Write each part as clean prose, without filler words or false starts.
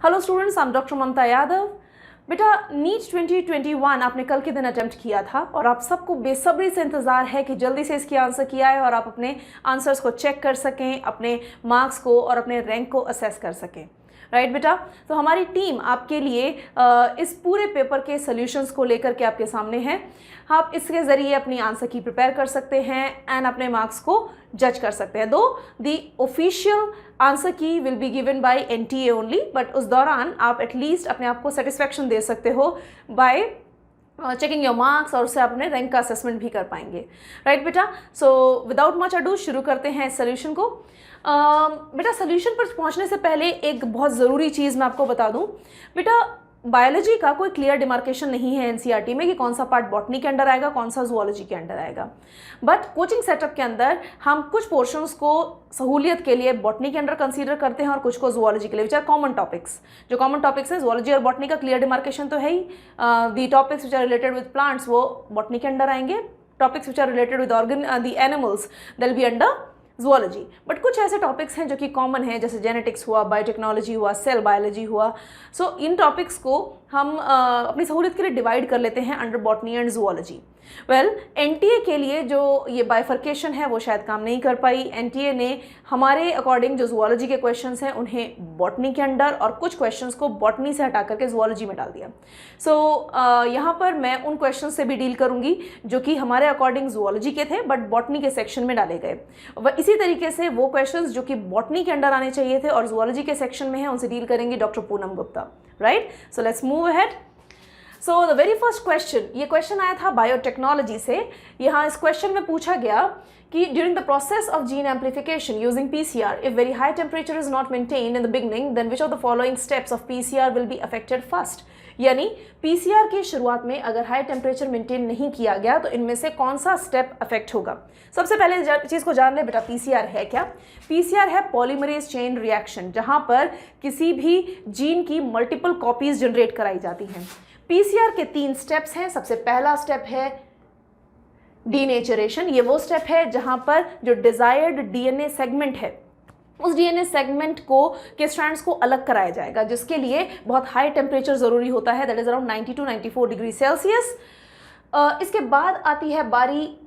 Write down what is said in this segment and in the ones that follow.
Hello students, I am doctor Mamta Yadav. बेटा NEET 2021 आपने कल के दिन अटेम्प्ट किया था और आप सबको बेसब्री से इंतज़ार है कि जल्दी से इसकी आंसर किया है और आप अपने आंसर्स को चेक कर सकें, अपने मार्क्स को और अपने रैंक को असेस कर सकें। राइट बेटा, तो हमारी टीम आपके लिए इस पूरे पेपर के सॉल्यूशंस को लेकर के आपके सामने है। आप इसके ज़रिए अपनी आंसर की प्रिपेयर कर सकते हैं एंड अपने मार्क्स को जज कर सकते हैं। दो द ऑफिशियल आंसर की will be given by NTA only, but उस दौरान आप एटलीस्ट अपने आप को सेटिस्फैक्शन दे सकते हो बाय चेकिंग योर मार्क्स और उससे आप अपने रैंक का असेसमेंट भी कर पाएंगे। राइट बेटा, सो विदाउट मच अडू शुरू करते हैं इस सोल्यूशन को। बेटा सोल्यूशन पर पहुंचने से पहले एक बहुत ज़रूरी चीज़ मैं आपको बता दूं। बेटा बायोलॉजी का कोई क्लियर डिमार्केशन नहीं है NCERT में कि कौन सा पार्ट बॉटनी के अंडर आएगा, कौन सा जूलॉजी के अंडर आएगा। बट कोचिंग सेटअप के अंदर हम कुछ पोर्शंस को सहूलियत के लिए बॉटनी के अंडर कंसीडर करते हैं और कुछ को जूलॉजी के लिए, विच आर कॉमन टॉपिक्स। जो कॉमन टॉपिक्स है जूलॉजी और बॉटनी का क्लियर डिमार्केशन तो है ही। The topics which are related with plants वो बॉटनी के अंडर आएंगे। Topics which are related with the animals that will be under zoology. But कुछ ऐसे टॉपिक्स हैं जो कि कॉमन है, जैसे जेनेटिक्स हुआ, बायोटेक्नोलॉजी हुआ, सेल बायोलॉजी हुआ। सो इन टॉपिक्स को हम अपनी सहूलियत के लिए डिवाइड कर लेते हैं under botany and zoology. Well NTA के लिए जो ये बाइफर्केशन है वो शायद काम नहीं कर पाई। NTA ने हमारे अकॉर्डिंग जो जूलॉजी के क्वेश्चंस हैं उन्हें बॉटनी के अंडर और कुछ क्वेश्चंस को बॉटनी से हटा करके जूलॉजी में डाल दिया। सो यहाँ पर मैं उन क्वेश्चंस से भी डील करूँगी जो कि हमारे अकॉर्डिंग जूलॉजी के थे बट बॉटनी के सेक्शन में डाले गए। इसी तरीके से वो क्वेश्चंस जो कि बॉटनी के अंडर आने चाहिए थे और जूलॉजी के सेक्शन में हैं उनसे डील करेंगे doctor Poonam Gupta. Right, so let's move ahead. So the very first question, ये क्वेश्चन आया था बायोटेक्नोलॉजी से। यहाँ इस क्वेश्चन में पूछा गया कि during the process of gene amplification using PCR, if very high temperature is not maintained in the beginning, then which of the following steps of PCR will be affected first. यानी PCR की शुरुआत में अगर high temperature maintain नहीं किया गया तो इनमें से कौन सा स्टेप अफेक्ट होगा। सबसे पहले चीज़ को जान ले बेटा, PCR है क्या? PCR है पॉलीमरेज चेन रिएक्शन, जहाँ पर किसी भी जीन की मल्टीपल कॉपीज जनरेट कराई जाती हैं। PCR के 3 स्टेप्स हैं। सबसे पहला स्टेप है डीनेचरेशन। ये वो स्टेप है जहां पर जो डिजायर्ड DNA सेगमेंट है उस DNA सेगमेंट को के स्ट्रैंड्स को अलग कराया जाएगा, जिसके लिए बहुत हाई टेम्परेचर ज़रूरी होता है, that is around 90 to 94 degree Celsius. इसके बाद आती है बारी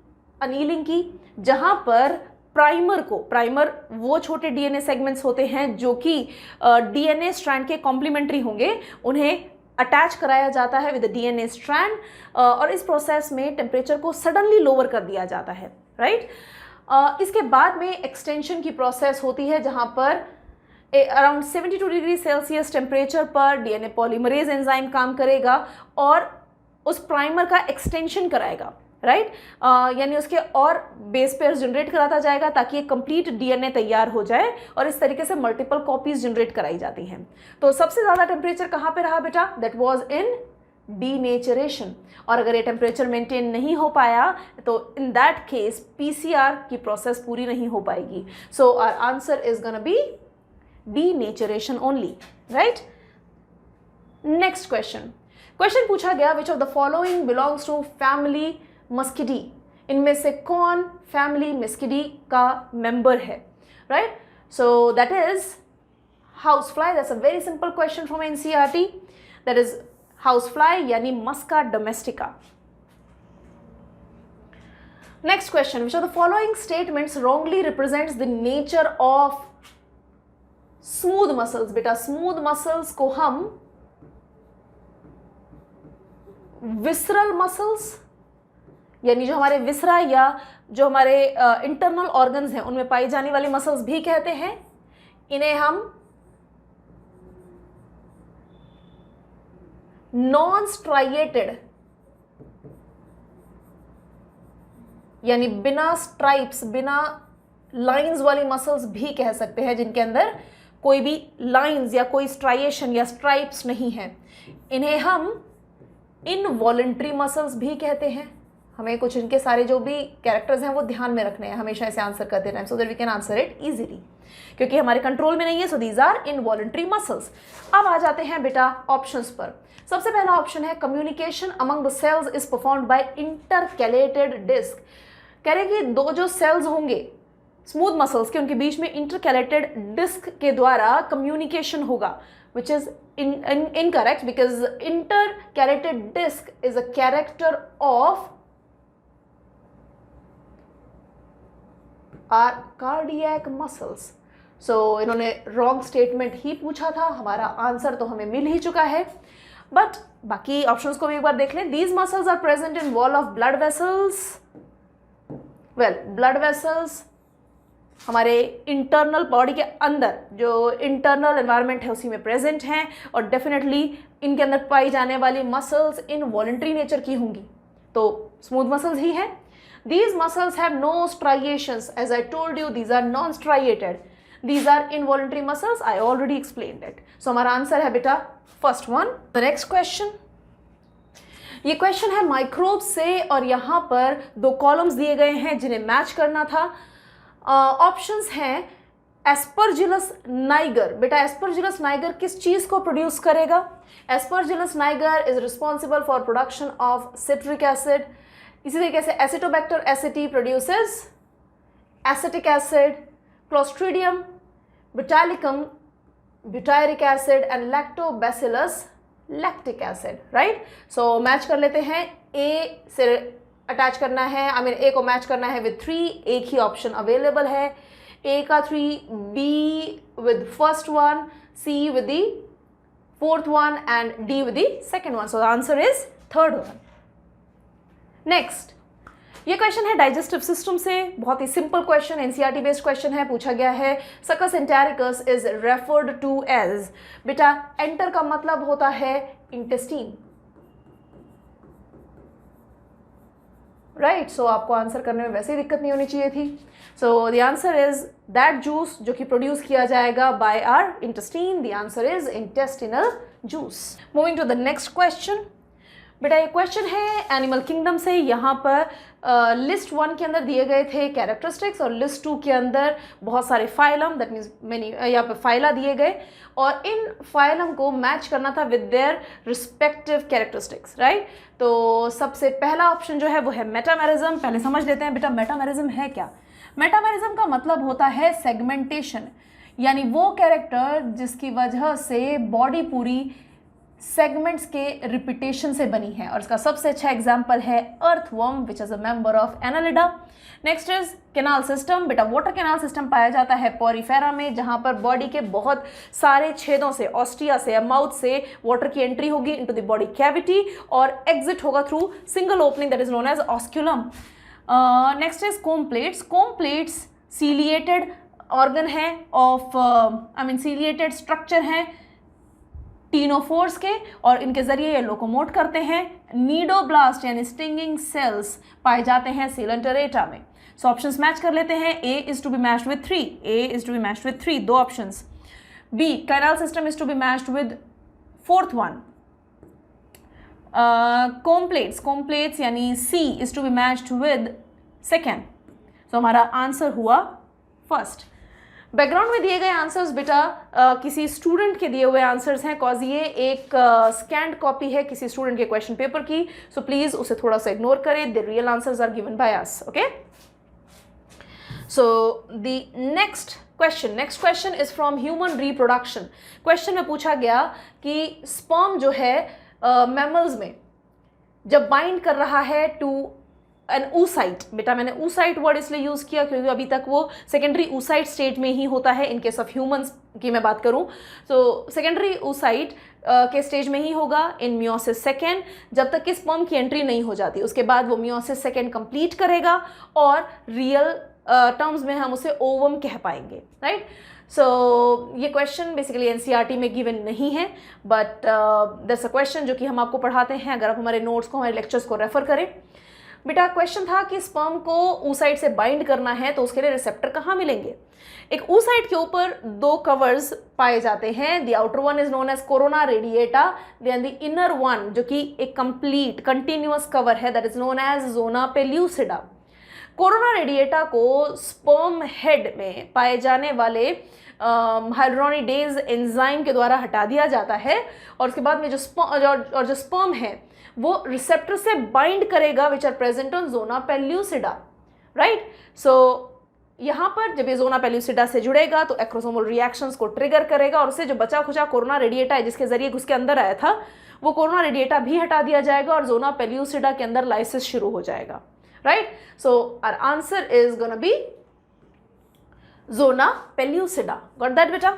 अनीलिंग की, जहां पर प्राइमर वो छोटे DNA सेगमेंट्स होते हैं जो कि DNA स्ट्रैंड के कॉम्प्लीमेंट्री होंगे, उन्हें अटैच कराया जाता है विद DNA स्ट्रैंड और इस प्रोसेस में टेम्परेचर को सडनली लोअर कर दिया जाता है। राइट, इसके बाद में एक्सटेंशन की प्रोसेस होती है जहां पर अराउंड 72 डिग्री सेल्सियस टेम्परेचर पर DNA पॉलीमरेज एंजाइम काम करेगा और उस प्राइमर का एक्सटेंशन कराएगा। राइट, यानी उसके और बेस पेयर्स जनरेट कराता जाएगा ताकि एक कंप्लीट DNA तैयार हो जाए और इस तरीके से मल्टीपल कॉपीज जनरेट कराई जाती हैं। तो सबसे ज़्यादा टेम्परेचर कहाँ पे रहा बेटा? That was in denaturation. और अगर ये टेम्परेचर मेंटेन नहीं हो पाया तो इन दैट केस PCR की प्रोसेस पूरी नहीं हो पाएगी। So our answer is gonna be denaturation only. Right, next question पूछा गया, which of the following belongs to family Muscidae. इनमें से कौन फैमिली मस्किडी का मेंबर है? Right, so that is house fly. That's a very simple question from NCERT। That is house fly यानी musca domestica. Next question, which of the following statements wrongly represents the nature of smooth muscles. बेटा smooth muscles को हम visceral muscles यानी जो हमारे विसरा या जो हमारे इंटरनल ऑर्गन्स हैं उनमें पाई जाने वाली मसल्स भी कहते हैं। इन्हें हम नॉन स्ट्राइएटेड यानी बिना स्ट्राइप्स, बिना लाइंस वाली मसल्स भी कह सकते हैं, जिनके अंदर कोई भी लाइंस या कोई स्ट्राइएशन या स्ट्राइप्स नहीं है। इन्हें हम इनवॉलंटरी मसल्स भी कहते हैं। हमें कुछ इनके सारे जो भी कैरेक्टर्स हैं वो ध्यान में रखने हैं हमेशा इसे आंसर करते time, so that we can answer it easily, क्योंकि हमारे कंट्रोल में नहीं है। So these are involuntary muscles. अब आ जाते हैं बेटा ऑप्शंस पर। सबसे पहला ऑप्शन है communication among the cells is performed by intercalated disc. कह रहे कि दो जो सेल्स होंगे स्मूथ मसल्स के, उनके बीच में इंटरकैलेटेड डिस्क के द्वारा कम्युनिकेशन होगा। which is incorrect because intercalated disc is a character of our cardiac muscles. So इन्होंने wrong statement ही पूछा था, हमारा आंसर तो हमें मिल ही चुका है, बट बाकी ऑप्शंस को भी एक बार देख लें. These muscles are present in wall of blood vessels. Well, blood vessels हमारे इंटरनल बॉडी के अंदर जो इंटरनल एनवायरनमेंट है उसी में प्रेजेंट हैं, और डेफिनेटली इनके अंदर पाई जाने वाली मसल्स इनवॉलंटरी नेचर की होंगी, तो स्मूथ मसल्स ही हैं. These muscles have no striations. As I told you, these are non-striated. These are involuntary muscles. I already explained it. So हमारा आंसर है बेटा first one. The next question. ये question है microbe से, और यहाँ पर दो कॉलम्स दिए गए हैं जिन्हें मैच करना था. ऑप्शंस हैं एस्परजिलस नाइगर. बेटा एस्परजिलस नाइगर किस चीज को प्रोड्यूस करेगा? Aspergillus niger is responsible for production of citric acid. इसी तरीके से acetobacter aceti produces acetic acid, clostridium butylicum butyric acid and lactobacillus lactic acid. Right, so match कर लेते हैं. ए से अटैच करना है, आई मीन ए को मैच करना है विद 3. एक ही ऑप्शन अवेलेबल है, ए का 3, b with first one, c with the fourth one and d with the second one. So the answer is third one. Next, ये क्वेश्चन है डाइजेस्टिव सिस्टम से. बहुत ही simple question, NCERT based question है. पूछा गया है succus entericus is referred to as. बेटा एंटर का मतलब होता है इंटेस्टीन. राइट, सो आपको आंसर करने में वैसे ही दिक्कत नहीं होनी चाहिए थी. So the answer is that juice जो कि प्रोड्यूस किया जाएगा by our intestine. The answer is intestinal juice. Moving to the next question. बेटा ये क्वेश्चन है एनिमल किंगडम से. यहाँ पर लिस्ट 1 के अंदर दिए गए थे कैरेक्टरिस्टिक्स, और लिस्ट 2 के अंदर बहुत सारे फाइलम, दैट मीन्स मैनी यहाँ पर फाइला दिए गए, और इन फाइलम को मैच करना था with their respective characteristics. Right, तो सबसे पहला ऑप्शन जो है वो है मेटामेरिज्म. पहले समझ लेते हैं बेटा मेटामेरिज्म है क्या. मेटामेरिज्म का मतलब होता है सेगमेंटेशन, यानी वो कैरेक्टर जिसकी वजह से बॉडी पूरी सेगमेंट्स के रिपीटेशन से बनी है, और इसका सबसे अच्छा एग्जाम्पल है earthworm which is a member of Annelida. Next is canal system. बेटा वाटर कैनाल सिस्टम पाया जाता है पॉरीफेरा में, जहां पर बॉडी के बहुत सारे छेदों से, ऑस्टिया से या माउथ से वाटर की एंट्री होगी इनटू द बॉडी कैविटी, और एग्जिट होगा through single opening that is known as osculum. Next is comb plates. Comb plates ciliated organ है ऑफ सीलिएटेड स्ट्रक्चर हैं टीनोफोर्स के, और इनके जरिए ये लोकोमोट करते हैं. नीडोब्लास्ट यानी स्टिंगिंग सेल्स पाए जाते हैं सीलेंटरेटा में. सो ऑप्शंस मैच कर लेते हैं. A is to be matched with 3. A is to be matched with 3, 2 options. B canal system is to be matched with 4th one. Comb plates यानी c is to be matched with 2nd. So हमारा answer हुआ first. Background में दिए गए answers बेटा किसी student के दिए हुए आंसर्स हैं, कॉज ये एक स्कैन्ड कॉपी है किसी स्टूडेंट के क्वेश्चन पेपर की. सो प्लीज उसे थोड़ा सा इग्नोर करें. The real answers are given by us. Okay, so the next question is from human reproduction. Question में पूछा गया कि स्पर्म जो है मैमल्स में जब बाइंड कर रहा है टू एन oocyte. बेटा मैंने oocyte वर्ड इसलिए यूज़ किया क्योंकि अभी तक वो सेकेंडरी oocyte स्टेट में ही होता है. इन केस ऑफ ह्यूमंस की मैं बात करूं तो सेकेंडरी oocyte के स्टेज में ही होगा इन मियोसिस सेकेंड, जब तक कि स्पर्म की एंट्री नहीं हो जाती. उसके बाद वो मियोसिस सेकेंड कंप्लीट करेगा और रियल टर्म्स में हम उसे ओवम कह पाएंगे. राइट, सो ये क्वेश्चन बेसिकली एनसीईआरटी में गिवन नहीं है, बट दैट्स अ क्वेश्चन जो कि हम आपको पढ़ाते हैं अगर आप हमारे नोट्स को, हमारे लेक्चर्स को रेफर करें. बेटा क्वेश्चन था कि स्पर्म को oocyte से बाइंड करना है तो उसके लिए रिसेप्टर कहाँ मिलेंगे. एक oocyte के ऊपर 2 कवर्स पाए जाते हैं. The outer one is known as corona radiata, then the inner one जो कि एक कंप्लीट कंटिन्यूअस कवर है that is known as zona pellucida. Corona radiata को स्पर्म हेड में पाए जाने वाले हाइड्रोनिडेज एंजाइम के द्वारा हटा दिया जाता है, और उसके बाद में जो स्पर्म है वो रिसेप्टर से बाइंड करेगा which are present on zona pellucida. Right, so यहाँ पर जब ये जोना पेल्यूसिडा से जुड़ेगा तो एक्रोसोमल रिएक्शंस को ट्रिगर करेगा और उससे जो बचा खुचा कोरोना रेडिएटा है जिसके जरिए घुस के अंदर आया था वो कोरोना रेडिएटा भी हटा दिया जाएगा और जोना पेल्यूसिडा के अंदर लाइसिस शुरू हो जाएगा, right. So our answer is gonna be zona pellucida. Got that बेटा?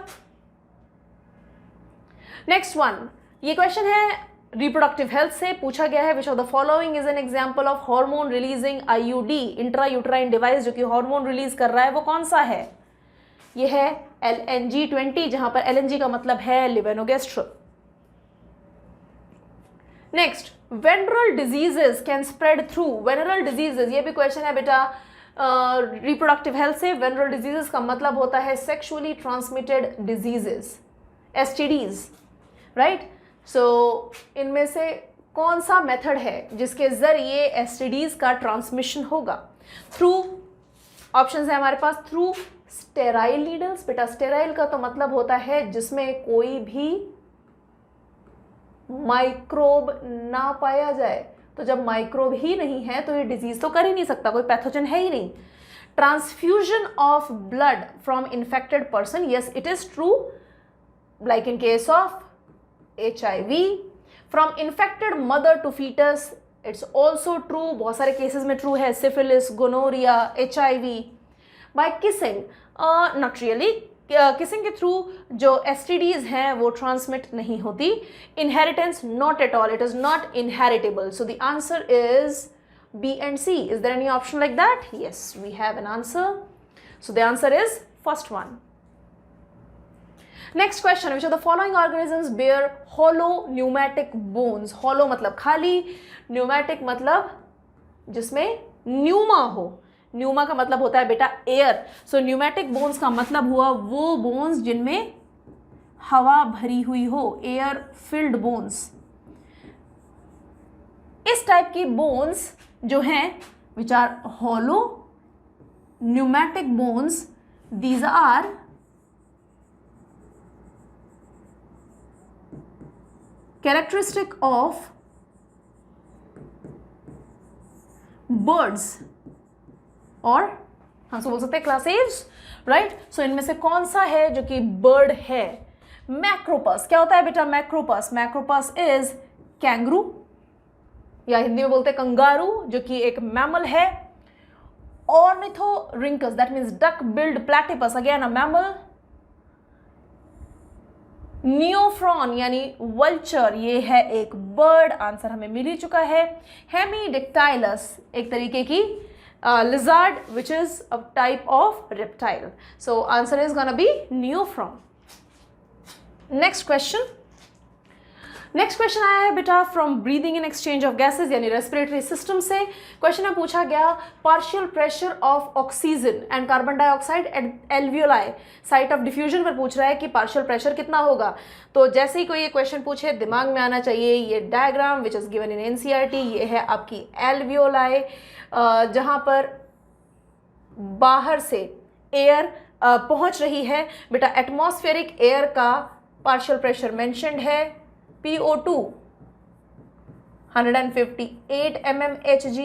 नेक्स्ट वन, ये क्वेश्चन है रिप्रोडक्टिव हेल्थ से पूछा गया है। Which of the following is an example of hormone releasing IUD, intra uterine device जो कि हार्मोन रिलीज कर रहा है, वो कौन सा है? ये है LNG-20, जहां पर LNG का मतलब है levonorgestrel. Next, venereal diseases can spread through, venereal diseases, ये भी क्वेश्चन है बेटा रिप्रोडक्टिव हेल्थ से। वेनरल डिजीजेस का मतलब होता है sexually transmitted diseases, STDs, right. So इनमें से कौन सा मेथड है जिसके जरिए STDs का ट्रांसमिशन होगा? थ्रू, ऑप्शंस है हमारे पास, थ्रू स्टेराइल नीडल्स। बेटा स्टेराइल का तो मतलब होता है जिसमें कोई भी माइक्रोब ना पाया जाए, तो जब माइक्रोब ही नहीं है तो ये डिजीज तो कर ही नहीं सकता, कोई पैथोजन है ही नहीं। Transfusion of blood from infected person, yes it is true, like in case of HIV, from infected mother to fetus, it's also true, बहुत सारे केसेस में ट्रू है, syphilis, gonorrhoea, HIV। by kissing, not really, kissing के through जो STDs हैं वो transmit नहीं होती। Inheritance, not at all, it is not inheritable, so the answer is B and C. Is there any option like that? Yes, we have an answer. So the answer is first one. Next question, which of the following organisms bear hollow pneumatic bones? Hollow मतलब खाली, pneumatic मतलब जिसमें pneuma हो। Pneuma का मतलब होता है बेटा एयर। सो न्यूमेटिक बोन्स का मतलब हुआ वो बोन्स जिनमें हवा भरी हुई हो, एयर फिल्ड बोन्स। इस टाइप की बोन्स जो हैं which are hollow pneumatic bones, these are characteristic of birds और हम बोल सकते हैं क्लास एव्स, राइट। सो इनमें से कौन सा है जो कि बर्ड है? मैक्रोपस। क्या होता है बेटा मैक्रोपस? मैक्रोपस इज कैंगरू या हिंदी में बोलते हैं कंगारू, जो कि एक मैमल है। Ornithorhynchus, that means duck billed platypus, again a mammal. Neophron यानी वल्चर, ये है एक बर्ड, आंसर हमें मिल ही चुका है। हेमीडिक्टाइलस एक तरीके की lizard which is a type of reptile, so answer is gonna be neophron. Next question आया है बेटा from breathing in exchange of gases यानी रेस्पिरेटरी सिस्टम से। क्वेश्चन में पूछा गया partial pressure of oxygen and carbon dioxide at alveoli, site of diffusion पर पूछ रहा है कि पार्शियल प्रेशर कितना होगा। तो जैसे ही कोई ये क्वेश्चन पूछे दिमाग में आना चाहिए ये diagram which is given in NCERT। ये है आपकी एल्वियोलाई, जहाँ पर बाहर से एयर पहुँच रही है। बेटा एटमॉस्फेरिक एयर का पार्शियल प्रेशर मेंशन्ड है, PO2 158 mmHg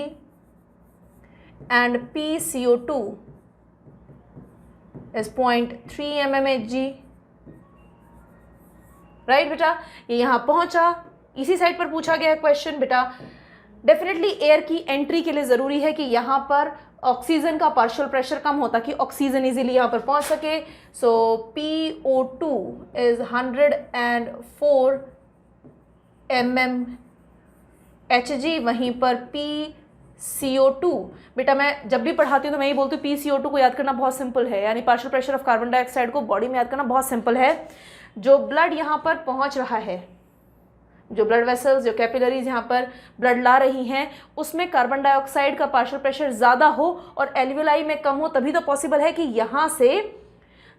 and PCO2 is 0.3 mmHg, right बेटा। ये यहाँ पहुंचा, इसी साइड पर पूछा गया क्वेश्चन। बेटा डेफिनेटली एयर की एंट्री के लिए ज़रूरी है कि यहाँ पर ऑक्सीजन का पार्शियल प्रेशर कम हो ताकि ऑक्सीजन इजीली यहाँ पर पहुँच सके। सो PO2 इज 104 mmHg, वहीं पर PCO2, बेटा मैं जब भी पढ़ाती हूँ तो मैं ये बोलती हूँ PCO2 को याद करना बहुत सिंपल है, यानी partial pressure of carbon dioxide को बॉडी में याद करना बहुत सिंपल है। जो ब्लड यहाँ पर पहुँच रहा है, जो ब्लड वेसल्स, जो कैपिलरीज यहाँ पर ब्लड ला रही हैं, उसमें कार्बन डाइऑक्साइड का पार्शियल प्रेशर ज़्यादा हो और एल्वियोलाई में कम हो, तभी तो पॉसिबल है कि यहाँ से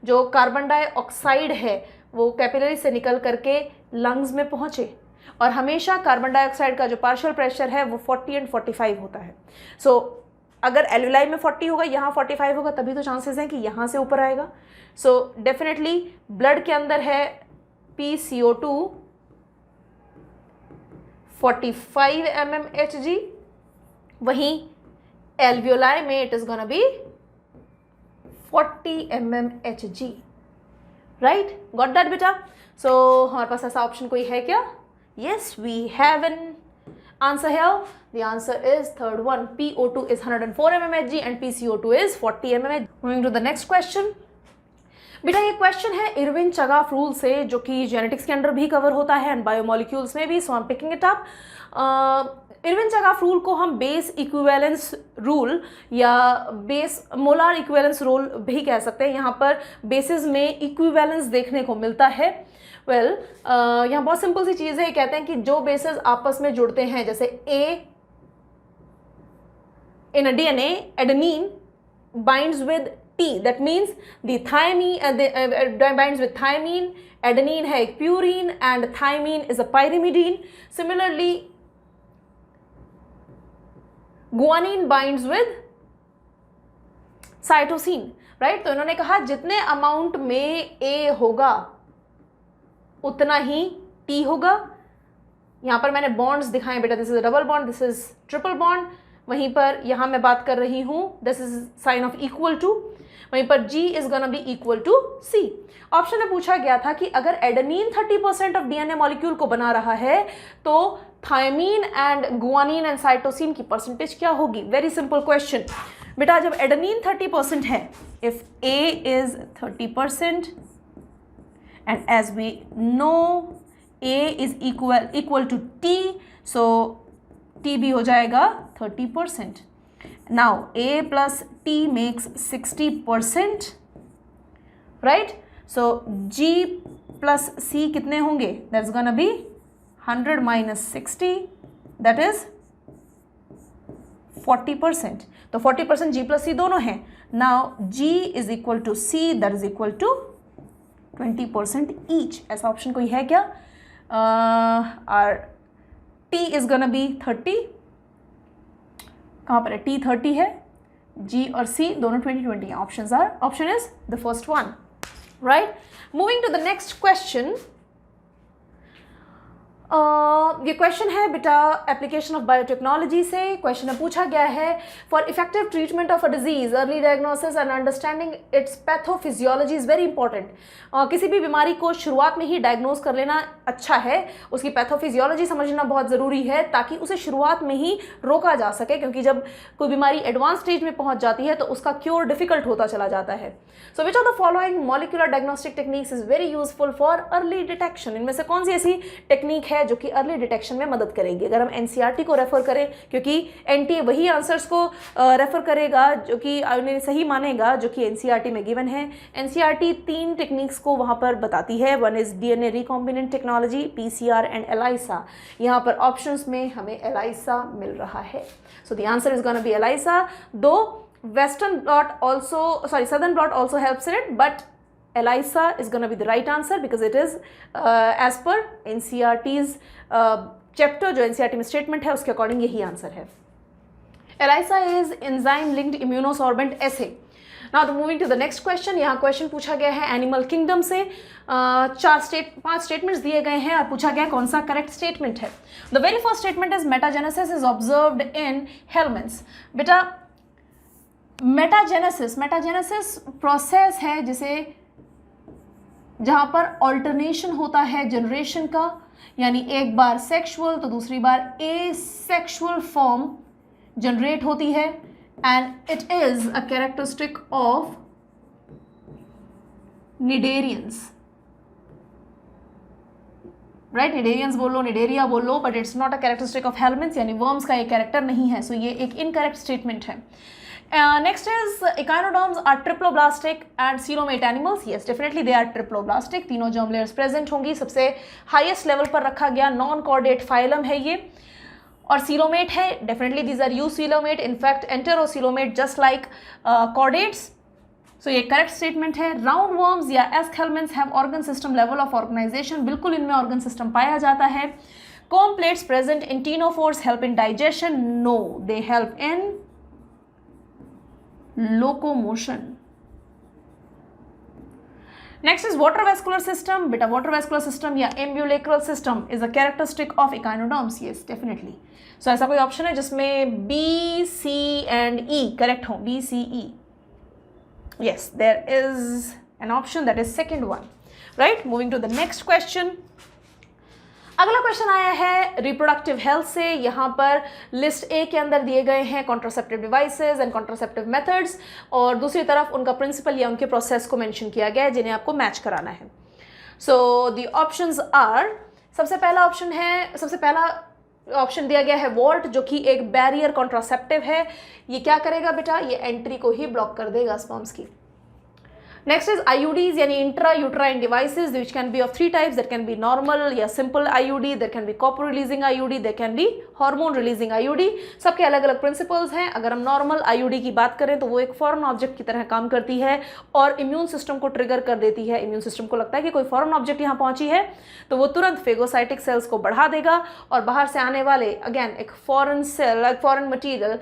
जो कार्बन डाइऑक्साइड है वो कैपिलरी से निकल करके लंग्स में पहुँचे। और हमेशा कार्बन डाइऑक्साइड का जो पार्शियल प्रेशर है वो 40 और 45 होता है। सो अगर एल्वियोलाई में 40 होगा, यहाँ 45 होगा, तभी तो चांसेस हैं कि यहाँ से ऊपर आएगा। सो डेफिनेटली ब्लड के अंदर है PCO2 45 mmHg, वहीं एल्वियोलाई में it is gonna be 40 mmHg, right, got that बेटा? सो हमारे पास ऐसा ऑप्शन कोई है क्या? Yes, we have an answer here. The answer is third one. PO2 is 104 mmHg and PCO2 is 40 mmHg. Moving to the next question. बेटा ये question है इरविन चगाफ रूल से, जो कि जेनेटिक्स के अंडर भी कवर होता है एंड बायोमोलिक्यूल्स में भी. So I am picking it up. Erwin Chargaff rule को हम बेस इक्विवेलेंस रूल या बेस मोलार इक्विवेलेंस रूल भी कह सकते हैं. यहाँ पर बेसिस में इक्विवेलेंस देखने को मिलता है. यहाँ बहुत सिंपल सी चीज़ है. कहते हैं कि जो बेसिस आपस में जुड़ते हैं, जैसे ए इन अ DNA, adenine binds with T, that means the thiamine binds with thiamine, adenine है एक purine and thymine is a pyrimidine. Similarly, guanine binds with cytosine, right? तो इन्होंने कहा जितने अमाउंट में A होगा उतना ही T होगा. यहाँ पर मैंने बॉन्ड्स दिखाए बेटा. This is double bond, this is triple bond. वहीं पर यहाँ मैं बात कर रही हूँ, this is sign of equal to. वहीं पर G is gonna be equal to C. Option में पूछा गया था कि अगर एडेनिन 30% ऑफ DNA मॉलिक्यूल को बना रहा है तो thymine and guanine and cytosine की परसेंटेज क्या होगी. वेरी सिंपल क्वेश्चन बेटा. जब एडेनिन 30% है, if A is 30% and as we know A is equal to T, so T भी हो जाएगा 30%. Now A plus T makes 60%, right? So G plus C कितने होंगे? That's gonna be 100 minus 60, that is 40%. तो 40% G plus C दोनों हैं. Now G is equal to C, that is equal to 20% each. ऐसा option कोई है क्या? और T is gonna be 30. कहाँ पर है? T 30 है, G और C दोनों 20-20 हैं. Option is the first one, right. Moving to the next question. ये क्वेश्चन है बेटा एप्लीकेशन ऑफ बायोटेक्नोलॉजी से. क्वेश्चन में पूछा गया है for effective treatment of a disease early diagnosis and understanding its pathophysiology is very important. किसी भी बीमारी को शुरुआत में ही डायग्नोज कर लेना अच्छा है. उसकी पैथोफिजियोलॉजी समझना बहुत ज़रूरी है ताकि उसे शुरुआत में ही रोका जा सके, क्योंकि जब कोई बीमारी एडवांस स्टेज में पहुंच जाती है तो उसका क्योर डिफिकल्ट होता चला जाता है. So which of the following molecular diagnostic techniques is very useful for early detection. इनमें से कौन सी ऐसी टेक्निक है जो कि अर्ली डिटेक्शन में मदद करेगी? अगर हम एनसीईआरटी को रेफर करें, क्योंकि एनटीए वही आंसर्स को रेफर करेगा जो कि उन्हें सही मानेगा जो कि एनसीईआरटी में गिवन है. एनसीईआरटी 3 टेक्निक्स को वहां पर बताती है. One is DNA recombinant technology, PCR and ELISA. यहाँ पर ऑप्शंस में हमें एलाइसा मिल रहा है. सो the answer is gonna B ELISA. दो Western blot also, Southern blot also helps in it, but ELISA is going to be the right answer because it is as per NCERT's chapter. जो NCERT में statement है उसके according यही answer है. ELISA is enzyme linked immunosorbent assay. Now moving to the next question. यहाँ question पूछा गया है एनिमल किंगडम से. 5 स्टेटमेंट्स दिए गए हैं और पूछा गया कौन सा करेक्ट स्टेटमेंट है. The very first statement is metagenesis is observed in helminths. बेटा मेटाजेनेसिस प्रोसेस है जिसे जहां पर ऑल्टरनेशन होता है जनरेशन का, यानी एक बार सेक्सुअल तो दूसरी बार एसेक्सुअल फॉर्म जनरेट होती है. And it is a characteristic of cnidarians, right. Cnidarians बोल लो, निडेरिया बोल लो, but it's not a characteristic of helminths, यानी वर्म्स का एक कैरेक्टर नहीं है. सो ये एक इनकरेक्ट स्टेटमेंट है. Next is echinoderms are triploblastic and coelomate animals. Yes, definitely they are triploblastic. तीनों germ layers present होंगी. सबसे highest level पर रखा गया non-chordate phylum है ये. और coelomate है, definitely these are eucoelomate. In fact, enterocoelomate just like chordates. So ये correct statement है. Roundworms या aschelminths have organ system level of organization. बिल्कुल इनमें organ system पाया जाता है. Comb plates present in ctenophores help in digestion. No, they help in locomotion. Next is water vascular system. Beta water vascular system या ambulacral system is a characteristic of echinoderms. Yes, definitely. So ऐसा कोई option है जिसमें B, C and E correct हो? B, C, E. Yes, there is an option, that is second one. Right, moving to the next question. अगला question आया है reproductive health से। यहाँ पर लिस्ट ए के अंदर दिए गए हैं contraceptive devices and contraceptive methods, और दूसरी तरफ उनका प्रिंसिपल या उनके प्रोसेस को मेंशन किया गया है जिन्हें आपको मैच कराना है। सो द ऑप्शंस आर, सबसे पहला ऑप्शन दिया गया है वॉल्ट, जो कि एक बैरियर कॉन्ट्रासेप्टिव है। ये क्या करेगा बेटा, ये एंट्री को ही ब्लॉक कर देगा स्पर्म्स की। नेक्स्ट इज IUDs यानी intra uterine devices which can be of 3 types, that can be normal या simple IUD, there can be copper releasing IUD, there can be hormone releasing IUD। सबके अलग अलग principles हैं। अगर हम normal IUD की बात करें तो वो एक फॉरेन ऑब्जेक्ट की तरह काम करती है और इम्यून सिस्टम को ट्रिगर कर देती है। इम्यून सिस्टम को लगता है कि कोई फॉरेन ऑब्जेक्ट यहाँ पहुंची है तो वो तुरंत फेगोसाइटिक सेल्स को बढ़ा देगा और बाहर से आने वाले अगेन एक फॉरेन सेल, फॉरेन मटीरियल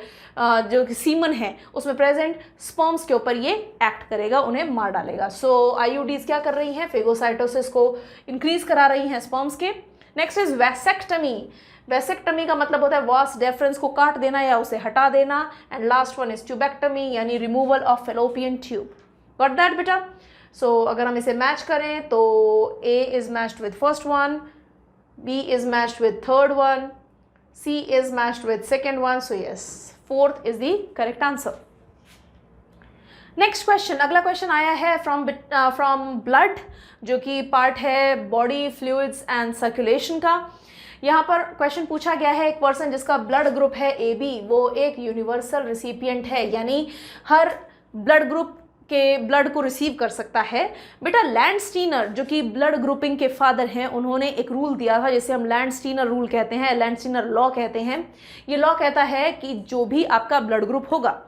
जो कि सीमन है उसमें प्रेजेंट स्पर्म्स के ऊपर ये एक्ट करेगा, उन्हें मार डालेगा। सो IUDs क्या कर रही हैं, फेगोसाइटोसिस को इंक्रीज करा रही हैं स्पर्म्स के। Next is वैसेक्टमी। वैसेक्टमी का मतलब होता है वास डेफरेंस को काट देना या उसे हटा देना। And last one is tubectomy यानी removal of fallopian tube. Got that बेटा? सो अगर हम इसे मैच करें तो A is matched with first one, B is matched with third one, C is matched with second one. So yes, fourth is the correct answer. Next question, अगला question आया है from blood, जो कि part है body fluids and circulation का। यहाँ पर question पूछा गया है, एक पर्सन जिसका ब्लड ग्रुप है AB, वो एक यूनिवर्सल रिसिपिएंट है, यानी हर ब्लड ग्रुप के ब्लड को रिसीव कर सकता है। बेटा लैंडस्टीनर जो कि ब्लड ग्रुपिंग के फादर हैं, उन्होंने एक रूल दिया था जिसे हम लैंडस्टीनर रूल कहते हैं, लैंडस्टीनर लॉ कहते हैं। ये लॉ कहता है कि जो भी आपका ब्लड ग्रुप होगा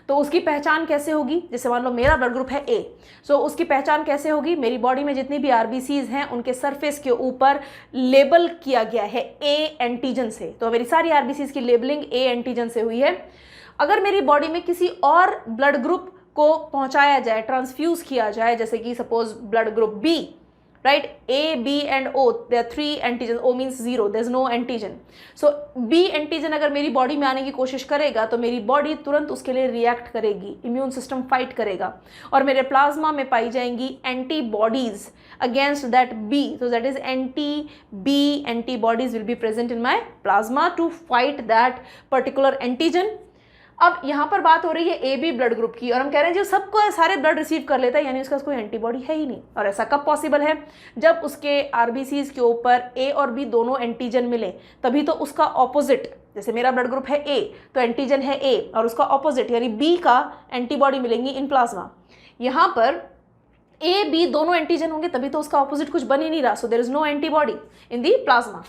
तो उसकी पहचान कैसे होगी। जैसे मान लो मेरा ब्लड ग्रुप है A, सो उसकी पहचान कैसे होगी, मेरी बॉडी में जितनी भी RBCs हैं उनके सरफेस के ऊपर लेबल किया गया है A एंटीजन से। तो मेरी सारी RBCs की लेबलिंग A एंटीजन से हुई है। अगर मेरी बॉडी में किसी और ब्लड ग्रुप को पहुंचाया जाए, ट्रांसफ्यूज किया जाए, जैसे कि suppose blood group B, right, A, B and O, there are 3 antigens. O means 0, there's no antigen. So B antigen अगर मेरी बॉडी में आने की कोशिश करेगा तो मेरी बॉडी तुरंत उसके लिए रिएक्ट करेगी, इम्यून सिस्टम फाइट करेगा और मेरे प्लाज्मा में पाई जाएंगी antibodies against that B. So that is anti-B antibodies will be present in my plasma to fight that particular antigen. अब यहाँ पर बात हो रही है AB ब्लड ग्रुप की और हम कह रहे हैं जो सबको सारे ब्लड रिसीव कर लेता है यानी उसका कोई एंटीबॉडी है ही नहीं। और ऐसा कब पॉसिबल है, जब उसके RBCs के ऊपर A और B दोनों एंटीजन मिले, तभी तो उसका ऑपोजिट, जैसे मेरा ब्लड ग्रुप है A तो एंटीजन है A और उसका ऑपोजिट यानी B का एंटीबॉडी मिलेंगी इन प्लाज्मा। यहाँ पर A B दोनों एंटीजन होंगे तभी तो उसका ऑपोजिट कुछ बन ही नहीं रहा। So there is no antibody in the plasma.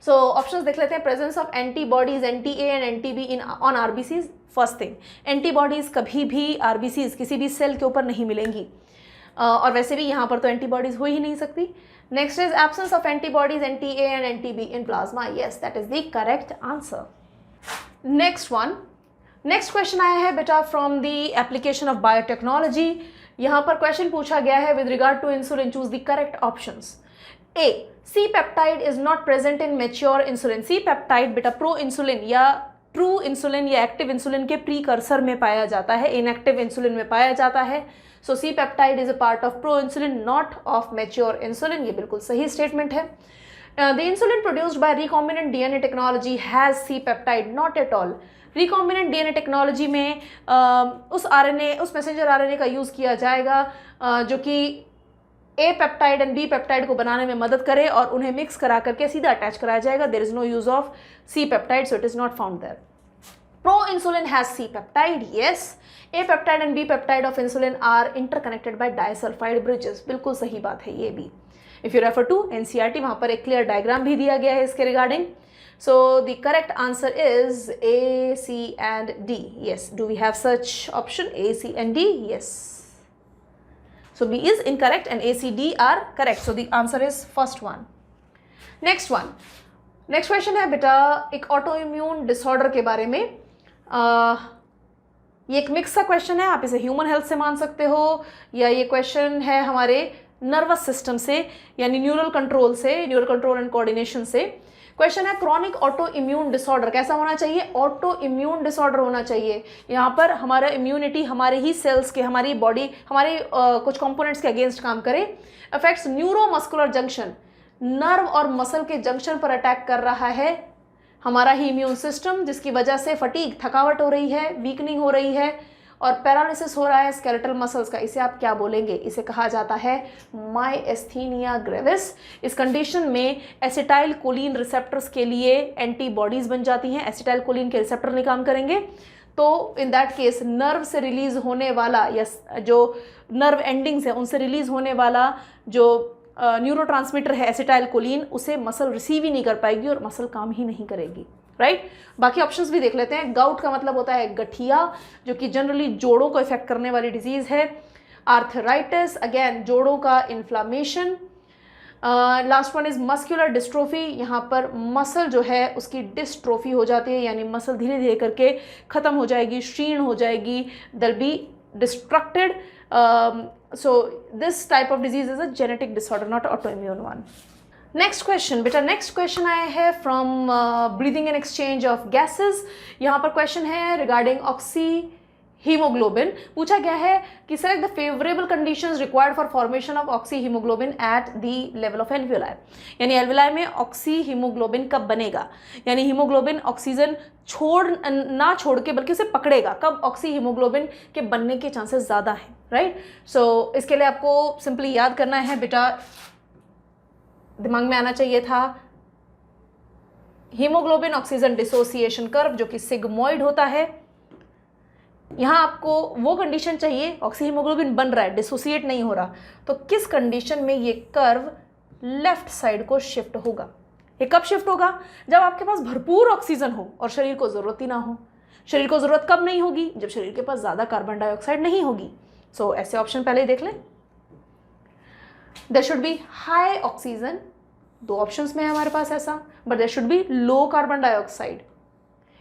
So options देख लेते हैं। Presence of antibodies anti A and anti B in on RBCs। First thing, antibodies कभी भी RBCs किसी भी सेल के ऊपर नहीं मिलेंगी और वैसे भी यहाँ पर तो एंटीबॉडीज हो ही नहीं सकती। Next is absence of antibodies anti A and anti B in plasma. Yes, that is the correct answer. Next one, next question आया है बेटा from the application of biotechnology. यहाँ पर क्वेश्चन पूछा गया है with regard to insulin, choose the correct options. A, C peptide is not present in mature insulin. C peptide बेटा pro insulin या ट्रू इंसुलिन या एक्टिव इंसुलिन के प्रीकर्सर में पाया जाता है, इनएक्टिव इंसुलिन में पाया जाता है। So C peptide is a part of pro insulin not of mature insulin. ये बिल्कुल सही स्टेटमेंट है। The insulin produced by recombinant DNA technology has C peptide, not at all. Recombinant DNA technology में उस मैसेंजर RNA का यूज़ किया जाएगा जो कि A peptide and B peptide को बनाने में मदद करे और उन्हें मिक्स करा करके सीधा अटैच कराया जाएगा। There is no use of C peptide, so it is not found there. Pro insulin has C peptide, yes. A peptide and B peptide of insulin are interconnected by disulphide bridges. बिल्कुल सही बात है ये भी। If you refer to NCERT, वहाँ पर एक clear diagram भी दिया गया है इसके regarding. So the correct answer is A, C and D. Yes, do we have such option A, C and D? Yes. So B is incorrect and A, C, D are correct. So the answer is first one. Next one. Next question है बेटा एक autoimmune disorder के बारे में। ये एक mix सा question है, आप इसे ह्यूमन हेल्थ से मान सकते हो या ये क्वेश्चन है हमारे नर्वस सिस्टम से यानी न्यूरल कंट्रोल से, न्यूरल कंट्रोल एंड कोऑर्डिनेशन से। क्वेश्चन है क्रॉनिक ऑटो इम्यून डिसऑर्डर कैसा होना चाहिए, ऑटो इम्यून डिसऑर्डर होना चाहिए। यहाँ पर हमारा इम्यूनिटी हमारे ही सेल्स के, हमारी बॉडी, हमारे कुछ कंपोनेंट्स के अगेंस्ट काम करे। अफेक्ट्स न्यूरोमस्कुलर जंक्शन, नर्व और मसल के जंक्शन पर अटैक कर रहा है हमारा ही इम्यून सिस्टम, जिसकी वजह से फटीग, थकावट हो रही है, वीकनिंग हो रही है और पैरालिसिस हो रहा है स्केलेटल मसल्स का। इसे आप क्या बोलेंगे, इसे कहा जाता है मायस्थीनिया ग्रेविस। इस कंडीशन में एसिटाइल कोलिन रिसेप्टर्स के लिए एंटीबॉडीज बन जाती हैं, एसिटाइल कोलिन के रिसेप्टर नहीं काम करेंगे, तो इन दैट केस नर्व से रिलीज होने वाला या जो नर्व एंडिंग्स है उनसे रिलीज होने वाला जो न्यूरोट्रांसमीटर है एसिटाइल कोलिन, उसे मसल रिसीव ही नहीं कर पाएगी और मसल काम ही नहीं करेगी, राइट। बाकी ऑप्शंस भी देख लेते हैं। गाउट का मतलब होता है गठिया, जो कि जनरली जोड़ों को इफेक्ट करने वाली डिजीज है। आर्थराइटिस, अगेन जोड़ों का inflammation. Last one is muscular dystrophy, यहाँ पर मसल जो है उसकी डिस्ट्रोफी हो जाती है, यानी मसल धीरे धीरे करके खत्म हो जाएगी, क्षीण हो जाएगी, दल be destructed. So this type of disease is a genetic disorder, not autoimmune one. Next question, बेटा next question आया है from breathing and exchange of gases। यहाँ पर question है regarding oxyhemoglobin। पूछा गया है कि select the favorable conditions required for formation of oxyhemoglobin at the level of alveoli। यानी एल्वेलाई में ऑक्सीहीमोग्लोबिन कब बनेगा, यानी हीमोग्लोबिन ऑक्सीजन ना छोड़ के बल्कि उसे पकड़ेगा, कब ऑक्सीहीमोग्लोबिन के बनने के चांसेस ज़्यादा हैं, राइट। सो इसके लिए आपको सिंपली याद करना है बेटा, दिमाग में आना चाहिए था हीमोग्लोबिन ऑक्सीजन डिसोसिएशन कर्व, जो कि सिग्मोइड होता है। यहाँ आपको वो कंडीशन चाहिए, ऑक्सीहीमोग्लोबिन बन रहा है, डिसोसिएट नहीं हो रहा, तो किस कंडीशन में ये कर्व लेफ्ट साइड को शिफ्ट होगा। ये कब शिफ्ट होगा, जब आपके पास भरपूर ऑक्सीजन हो और शरीर को ज़रूरत ही ना हो। शरीर को ज़रूरत कब नहीं होगी, जब शरीर के पास ज़्यादा कार्बन डाइऑक्साइड नहीं होगी। सो ऐसे ऑप्शन पहले ही देख लें। There should be high oxygen, दो ऑप्शंस में है हमारे पास ऐसा, but there should be low carbon dioxide.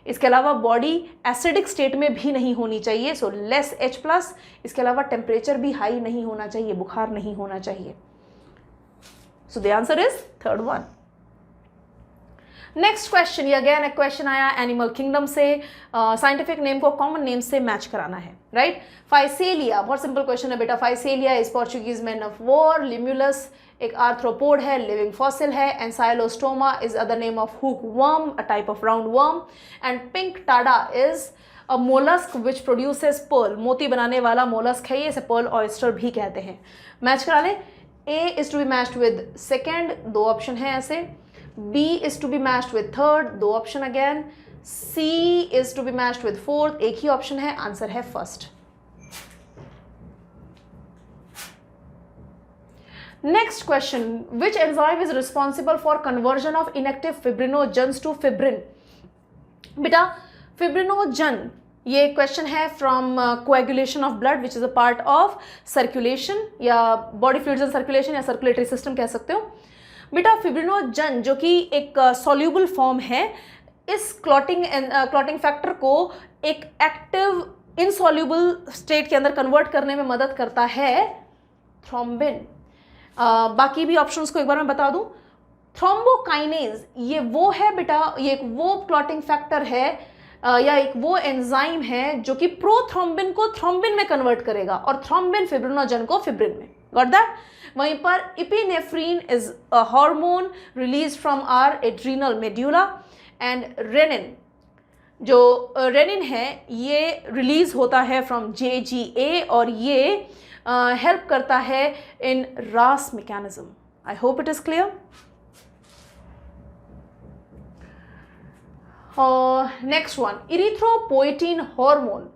इसके अलावा बॉडी एसिडिक स्टेट में भी नहीं होनी चाहिए, सो लेस H+। इसके अलावा टेम्परेचर भी हाई नहीं होना चाहिए, बुखार नहीं होना चाहिए। So the answer is third one. Next question, ये अगेन एक क्वेश्चन आया एनिमल किंगडम से, साइंटिफिक नेम को कॉमन नेम से मैच कराना है, राइट। फाइसेलिया, बहुत सिंपल क्वेश्चन है बेटा। Physalia is Portuguese man of war. Limulus एक आर्थ्रोपोड है, लिविंग फॉसिल है। Ancylostoma is other name of hookworm, a type of roundworm. And Pinctada is a mollusc which produces Perl, मोती बनाने वाला mollusc है ये, इसे Perl oyster भी कहते हैं। मैच करा ले। A is to be matched with second, दो ऑप्शन है ऐसे। B is to be matched with third, दो option again. C is to be matched with fourth, एक ही ऑप्शन है, आंसर है first. Next question, which enzyme is responsible for conversion of inactive fibrinogens to fibrin। बेटा fibrinogen ये question है from coagulation of blood which is a part of circulation या body fluids and circulation या circulatory system कह सकते हो। बेटा fibrinogen जो कि एक सॉल्यूबल फॉर्म है, इस क्लॉटिंग फैक्टर को एक एक्टिव इनसॉल्यूबल स्टेट के अंदर कन्वर्ट करने में मदद करता है थ्रोम्बिन। बाकी भी ऑप्शंस को एक बार मैं बता दूं। थ्रोम्बोकाइनेज ये वो है बेटा, ये एक वो क्लॉटिंग फैक्टर है या एक वो एंजाइम है जो कि प्रोथ्रोम्बिन को थ्रोम्बिन में कन्वर्ट करेगा और थ्रोम्बिन फिब्रिनोजन को फिब्रिन में। Got that. वहीं पर epinephrine is a hormone release from our adrenal medulla. And renin, जो रेनिन है ये रिलीज होता है फ्रॉम JGA और ये हेल्प करता है इन रास mechanism. I hope it is clear. Next one, erythropoietin hormone.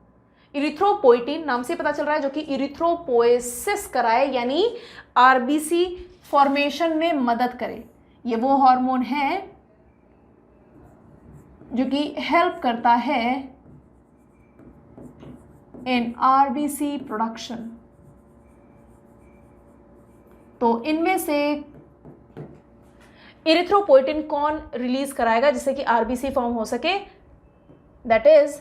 Erythropoietin नाम से पता चल रहा है, जो कि इरिथ्रोपोएसिस कराए यानी RBC फॉर्मेशन में मदद करे। ये वो हार्मोन है जो कि हेल्प करता है इन RBC प्रोडक्शन। तो इनमें से इरिथ्रोपोएटिन कौन रिलीज कराएगा जिससे कि RBC फॉर्म हो सके? That is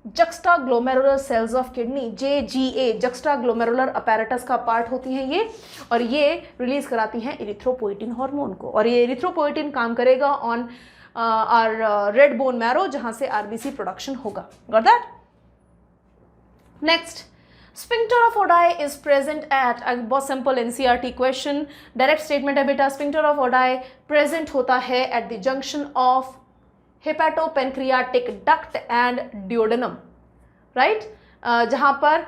juxta glomerular cells of kidney, JGA, juxta glomerular apparatus का पार्ट होती हैं ये, और ये रिलीज कराती हैं इरिथ्रोपोइटिन हार्मोन को, और ये इरिथ्रोपोइटिन काम करेगा on our red bone marrow, जहां से आरबीसी प्रोडक्शन होगा। Got that? Next, sphincter of Oddi is present at, बहुत simple NCERT question, direct statement है बेटा, स्फिंक्टर ऑफ ओडाई प्रेजेंट होता है at the junction of hepatopancreatic duct and duodenum, right, जहां पर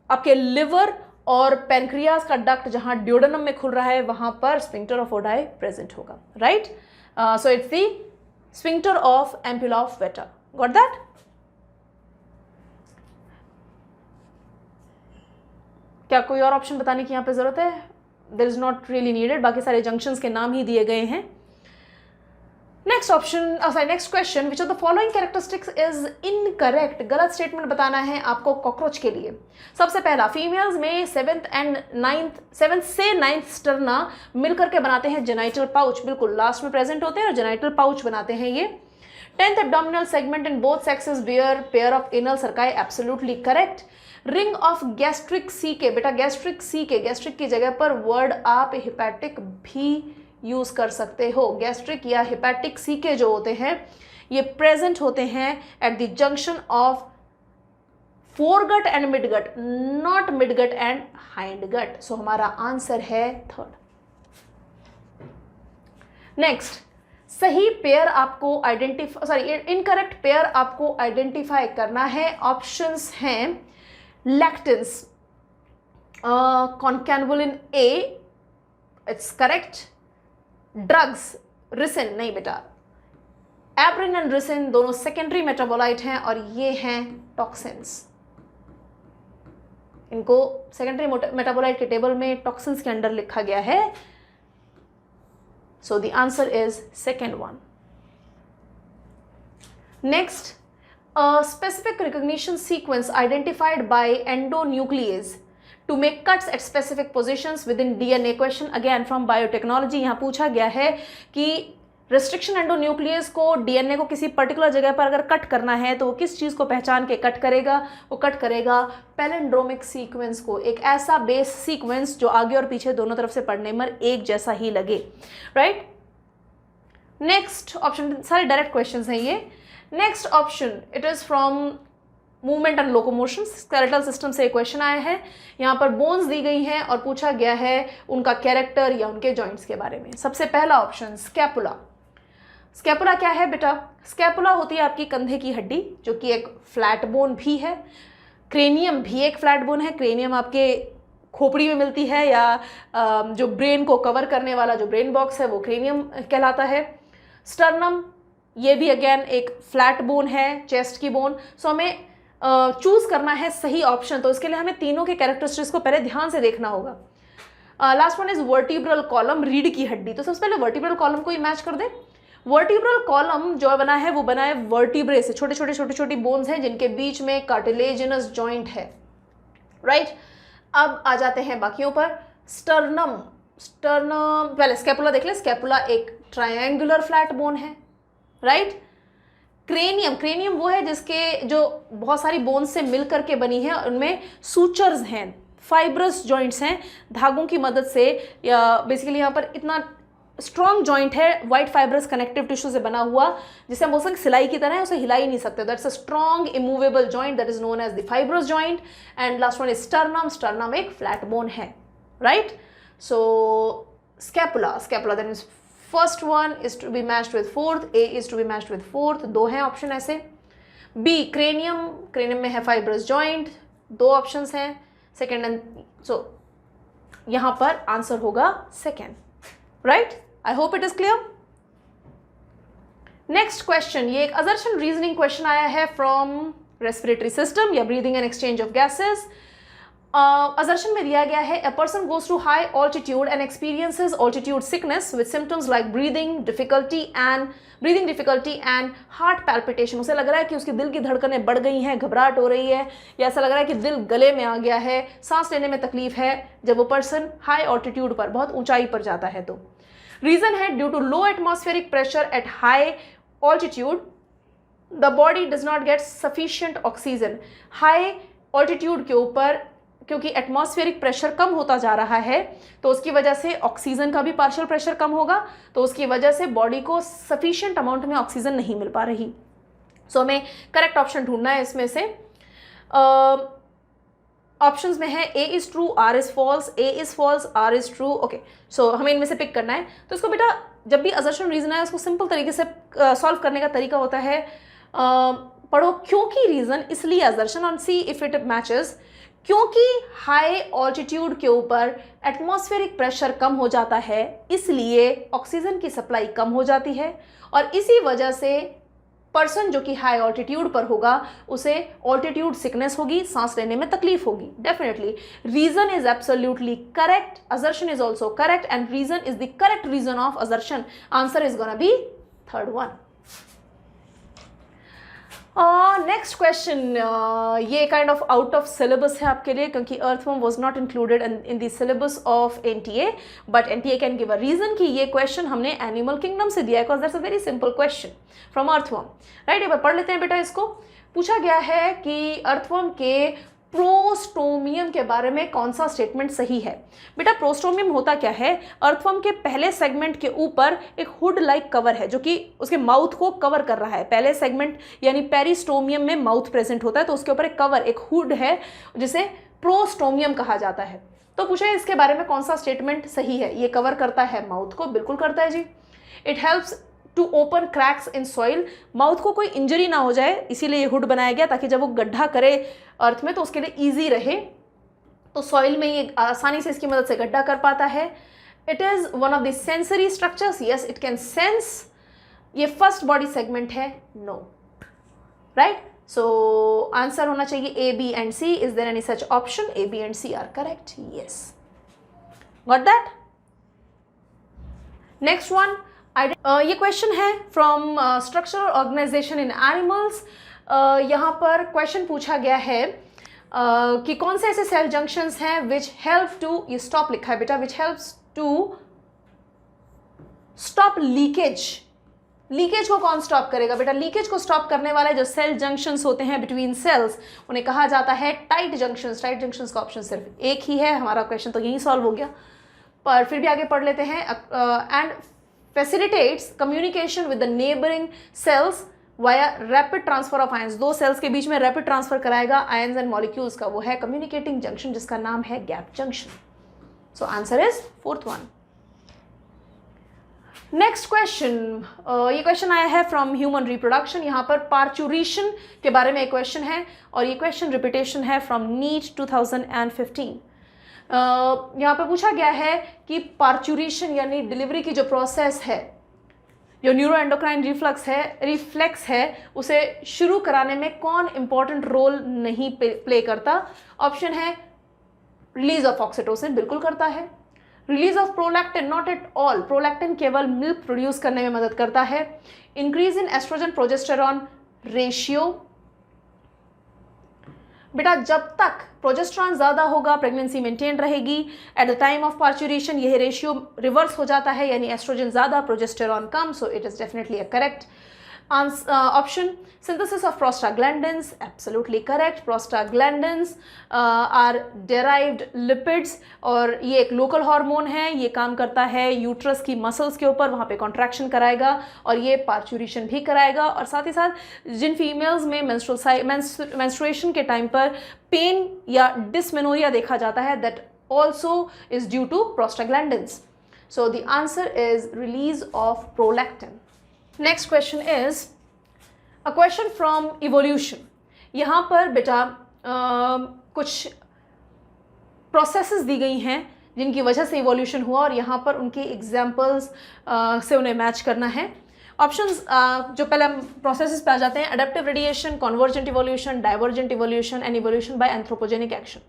आपके लिवर और पेनक्रियास का डक्ट जहां ड्यूडेनम में खुल रहा है वहां पर स्फिंक्टर ऑफ ओडाई प्रेजेंट होगा, right? So it's the sphincter of ampulla of waiter. Got that? क्या कोई और ऑप्शन बताने की यहाँ पे जरूरत है? There is not really needed, बाकी सारे जंक्शंस के नाम ही दिए गए हैं। Next option, next question, which of the following characteristics is incorrect? गलत स्टेटमेंट बताना है आपको कॉकरोच के लिए। सबसे पहला, फीमेल्स में 7th से 9th स्टर्ना मिलकर के बनाते हैं जेनाइटल पाउच, बिल्कुल लास्ट में प्रेजेंट होते हैं और जेनाइटल पाउच बनाते हैं ये। 10th abdominal segment in both sexes bear pair of anal cerci, absolutely correct. Ring of gastric caeca, बेटा गैस्ट्रिक सी के, गैस्ट्रिक की जगह पर वर्ड आप हिपैटिक भी यूज कर सकते हो। गैस्ट्रिक या हिपैटिक सी के जो होते हैं ये प्रेजेंट होते हैं at the junction of foregut and midgut, not midgut and hindgut. So हमारा आंसर है 3rd। नेक्स्ट, सही पेयर आपको इनकरेक्ट पेयर आपको आइडेंटिफाई करना है। ऑप्शंस हैं लैक्टिन्स, कॉन्कैनवुलिन ए, इट्स करेक्ट। ड्रग्स, रिसिन नहीं बेटा, एप्रिन एंड रिसिन दोनों सेकेंडरी मेटाबोलाइट हैं और ये हैं टॉक्सिन्स। इनको सेकेंडरी मेटाबोलाइट के टेबल में टॉक्सिन्स के अंडर लिखा गया है। सो the answer is second one. Next, a specific recognition sequence identified by endonuclease to make cuts at specific positions within DNA। question again from biotechnology। यहाँ पूछा गया है कि restriction endonuclease को DNA को किसी पर्टिकुलर जगह पर अगर कट करना है तो वो किस चीज़ को पहचान के कट करेगा? वो कट करेगा पैलिंड्रोमिक सीक्वेंस को, एक ऐसा बेस सीक्वेंस जो आगे और पीछे दोनों तरफ से पढ़ने में एक जैसा ही लगे, राइट? नेक्स्ट ऑप्शन, सारे डायरेक्ट क्वेश्चन हैं ये। Next option, it is from movement and locomotion, skeletal system से एक क्वेश्चन आया है। यहाँ पर बोन्स दी गई हैं और पूछा गया है उनका कैरेक्टर या उनके जॉइंट्स के बारे में। सबसे पहला ऑप्शन स्कैपुला। स्कैपुला क्या है बेटा? स्कैपुला होती है आपकी कंधे की हड्डी जो कि एक फ्लैट बोन भी है। क्रेनियम भी एक फ्लैट बोन है। क्रेनियम आपके खोपड़ी में मिलती है या जो ब्रेन को कवर करने वाला जो ब्रेन बॉक्स है वो क्रेनियम कहलाता है। स्टर्नम, ये भी अगेन एक फ्लैट बोन है, चेस्ट की बोन। सो हमें चूज करना है सही ऑप्शन, तो इसके लिए हमें तीनों के कैरेक्टरिस्टिक्स को पहले ध्यान से देखना होगा। Last one is vertebral column, रीढ़ की हड्डी। तो सबसे पहले वर्टिब्रल कॉलम को मैच कर दे। वर्टिब्रल कॉलम जो बना है वो बना है वर्टिब्रे से, छोटी छोटी बोन्स हैं जिनके बीच में कार्टिलेजिनस जॉइंट है, राइट? अब आ जाते हैं बाकियों पर। स्टर्नम, पहले स्कैपुला देख ले। स्कैपुला एक ट्रायंगुलर फ्लैट बोन है, राइट? क्रेनियम वो है जिसके जो बहुत सारी बोन्स से मिल करके बनी है, उनमें सूचर्स हैं, फाइब्रस जॉइंट्स हैं, धागों की मदद से, या बेसिकली यहाँ पर इतना स्ट्रॉन्ग जॉइंट है वाइट फाइब्रस कनेक्टिव टिश्यू से बना हुआ, जिसे हम बोल सकते सिलाई की तरह है, उसे हिला ही नहीं सकते। That's a strong immovable joint that is known as the fibrous joint. And last one is sternum एक फ्लैट बोन है, right? So scapula that means first one is to be matched with fourth, A is to be matched with fourth, दो हैं option ऐसे। B cranium में है fibrous joint, दो options हैं, second and, so यहां पर आंसर होगा second, right? I hope it is clear. Next question, ये एक असर्शन रीजनिंग क्वेश्चन आया है फ्रॉम रेस्पिरेटरी सिस्टम या breathing and exchange of gases. Assertion में दिया गया है a person goes to high altitude and experiences altitude sickness with symptoms like breathing difficulty and heart palpitation। उसे लग रहा है कि उसकी दिल की धड़कनें बढ़ गई हैं, घबराहट हो रही है, या ऐसा लग रहा है कि दिल गले में आ गया है, सांस लेने में तकलीफ है जब वो पर्सन हाई ऑल्टीट्यूड पर, बहुत ऊंचाई पर जाता है। तो रीजन है due to low atmospheric pressure at high altitude the body does not get sufficient oxygen. High altitude के ऊपर क्योंकि एटमॉस्फेरिक प्रेशर कम होता जा रहा है तो उसकी वजह से ऑक्सीजन का भी पार्शियल प्रेशर कम होगा, तो उसकी वजह से बॉडी को सफिशिएंट अमाउंट में ऑक्सीजन नहीं मिल पा रही। सो हमें करेक्ट ऑप्शन ढूंढना है इसमें से। ऑप्शंस में है A is true, R is false, A is false, R is true. Okay, so हमें इनमें से पिक करना है। तो इसको बेटा जब भी असर्शन रीजन है उसको सिंपल तरीके से सॉल्व करने का तरीका होता है पढ़ो क्योंकि रीजन इसलिए असर्शन और सी इफ इट मैचेस। क्योंकि हाई ऑल्टीट्यूड के ऊपर एटमॉस्फेरिक प्रेशर कम हो जाता है इसलिए ऑक्सीजन की सप्लाई कम हो जाती है और इसी वजह से पर्सन जो कि हाई ऑल्टीट्यूड पर होगा उसे ऑल्टीट्यूड सिकनेस होगी, सांस लेने में तकलीफ होगी। Definitely reason is absolutely correct, assertion is also correct and reason is the correct reason of assertion. Answer is gonna be third one. Next question, ये kind of out of syllabus है आपके लिए क्योंकि earthworm was not included in the syllabus of NTA, but NTA can give a reason कि ये question हमने animal kingdom से दिया है because that's a very simple question from earthworm, right. एक बार पढ़ लेते हैं बेटा। इसको पूछा गया है कि अर्थवर्म के प्रोस्टोमियम के बारे में कौन सा स्टेटमेंट सही है। बेटा प्रोस्टोमियम होता क्या है, अर्थवर्म के पहले सेगमेंट के ऊपर एक हुड लाइक कवर है जो कि उसके माउथ को कवर कर रहा है। पहले सेगमेंट यानी पेरिस्टोमियम में माउथ प्रेजेंट होता है तो उसके ऊपर एक कवर, एक हुड है जिसे प्रोस्टोमियम कहा जाता है। तो पूछा है इसके बारे में कौन सा स्टेटमेंट सही है। ये कवर करता है माउथ को, बिल्कुल करता है जी। It helps to open cracks in soil, mouth को कोई इंजरी ना हो जाए इसीलिए ये हुड बनाया गया ताकि जब वो गड्ढा करे अर्थ में तो उसके लिए ईजी रहे, तो सॉइल में ये आसानी से इसकी मदद से गड्ढा कर पाता है। It is one of the sensory structures, yes it can sense. ये फर्स्ट बॉडी सेगमेंट है, नो, राइट। सो आंसर होना चाहिए A B and C. Is there any such option? A B and C are correct, yes, got that. Next one, ये question है from structural organisation in animals. यहाँ पर question पूछा गया है कि कौन से ऐसे सेल जंक्शंस हैं विच हेल्प टू, ये स्टॉप लिखा है बेटा, which helps to stop leakage. Leakage को कौन स्टॉप करेगा बेटा? लीकेज को स्टॉप करने वाले जो सेल जंक्शंस होते हैं बिटवीन सेल्स उन्हें कहा जाता है टाइट जंक्शंस। टाइट जंक्शंस का ऑप्शन सिर्फ एक ही है, हमारा क्वेश्चन तो यही सॉल्व हो गया, पर फिर भी आगे पढ़ लेते हैं। And facilitates communication with the neighboring cells via rapid transfer of ions। दो सेल्स के बीच में रैपिड ट्रांसफर कराएगा आयंस एंड मॉलिक्यूल्स का, वो है कम्युनिकेटिंग जंक्शन जिसका नाम है gap junction. So answer is fourth one. Next question, ये क्वेश्चन आया है फ्रॉम ह्यूमन रिप्रोडक्शन। यहाँ पर पार्चुरेशन के बारे में एक क्वेश्चन है और ये क्वेश्चन रिपीटेशन है फ्रॉम नीट 2015। यहाँ पे पूछा गया है कि पार्चुरेशन यानी डिलीवरी की जो प्रोसेस है, जो न्यूरो एंडोक्राइन रिफ्लेक्स है उसे शुरू कराने में कौन इंपॉर्टेंट रोल नहीं प्ले करता। ऑप्शन है रिलीज ऑफ ऑक्सीटोसिन, बिल्कुल करता है। Release of prolactin, not at all, prolactin केवल मिल्क प्रोड्यूस करने में मदद करता है। Increase in oestrogen progesterone ratio, बेटा जब तक प्रोजेस्टेरॉन ज़्यादा होगा प्रेगनेंसी मेंटेन रहेगी। At the time of parturition यह रेशियो रिवर्स हो जाता है यानी एस्ट्रोजन ज़्यादा प्रोजेस्टेरॉन कम। So it is definitely a correct option. Synthesis of prostaglandins, absolutely correct. Prostaglandins are derived lipids और ये एक लोकल हार्मोन है, ये काम करता है यूट्रस की मसल्स के ऊपर, वहाँ पे कॉन्ट्रैक्शन कराएगा और ये पार्चुरेशन भी कराएगा। और साथ ही साथ जिन फीमेल्स में मेंस्ट्रुएशन के टाइम पर पेन या डिसमेनोरिया देखा जाता है, that also is due to prostaglandins. So the answer is release of prolactin. Next question is a question from evolution. यहाँ पर बेटा कुछ प्रोसेसेस दी गई हैं जिनकी वजह से इवोल्यूशन हुआ और यहाँ पर उनके एग्जाम्पल्स से उन्हें मैच करना है। ऑप्शंस जो पहले हम प्रोसेसेस पे आ जाते हैं, adaptive radiation, convergent evolution, divergent evolution and evolution bye anthropogenic action.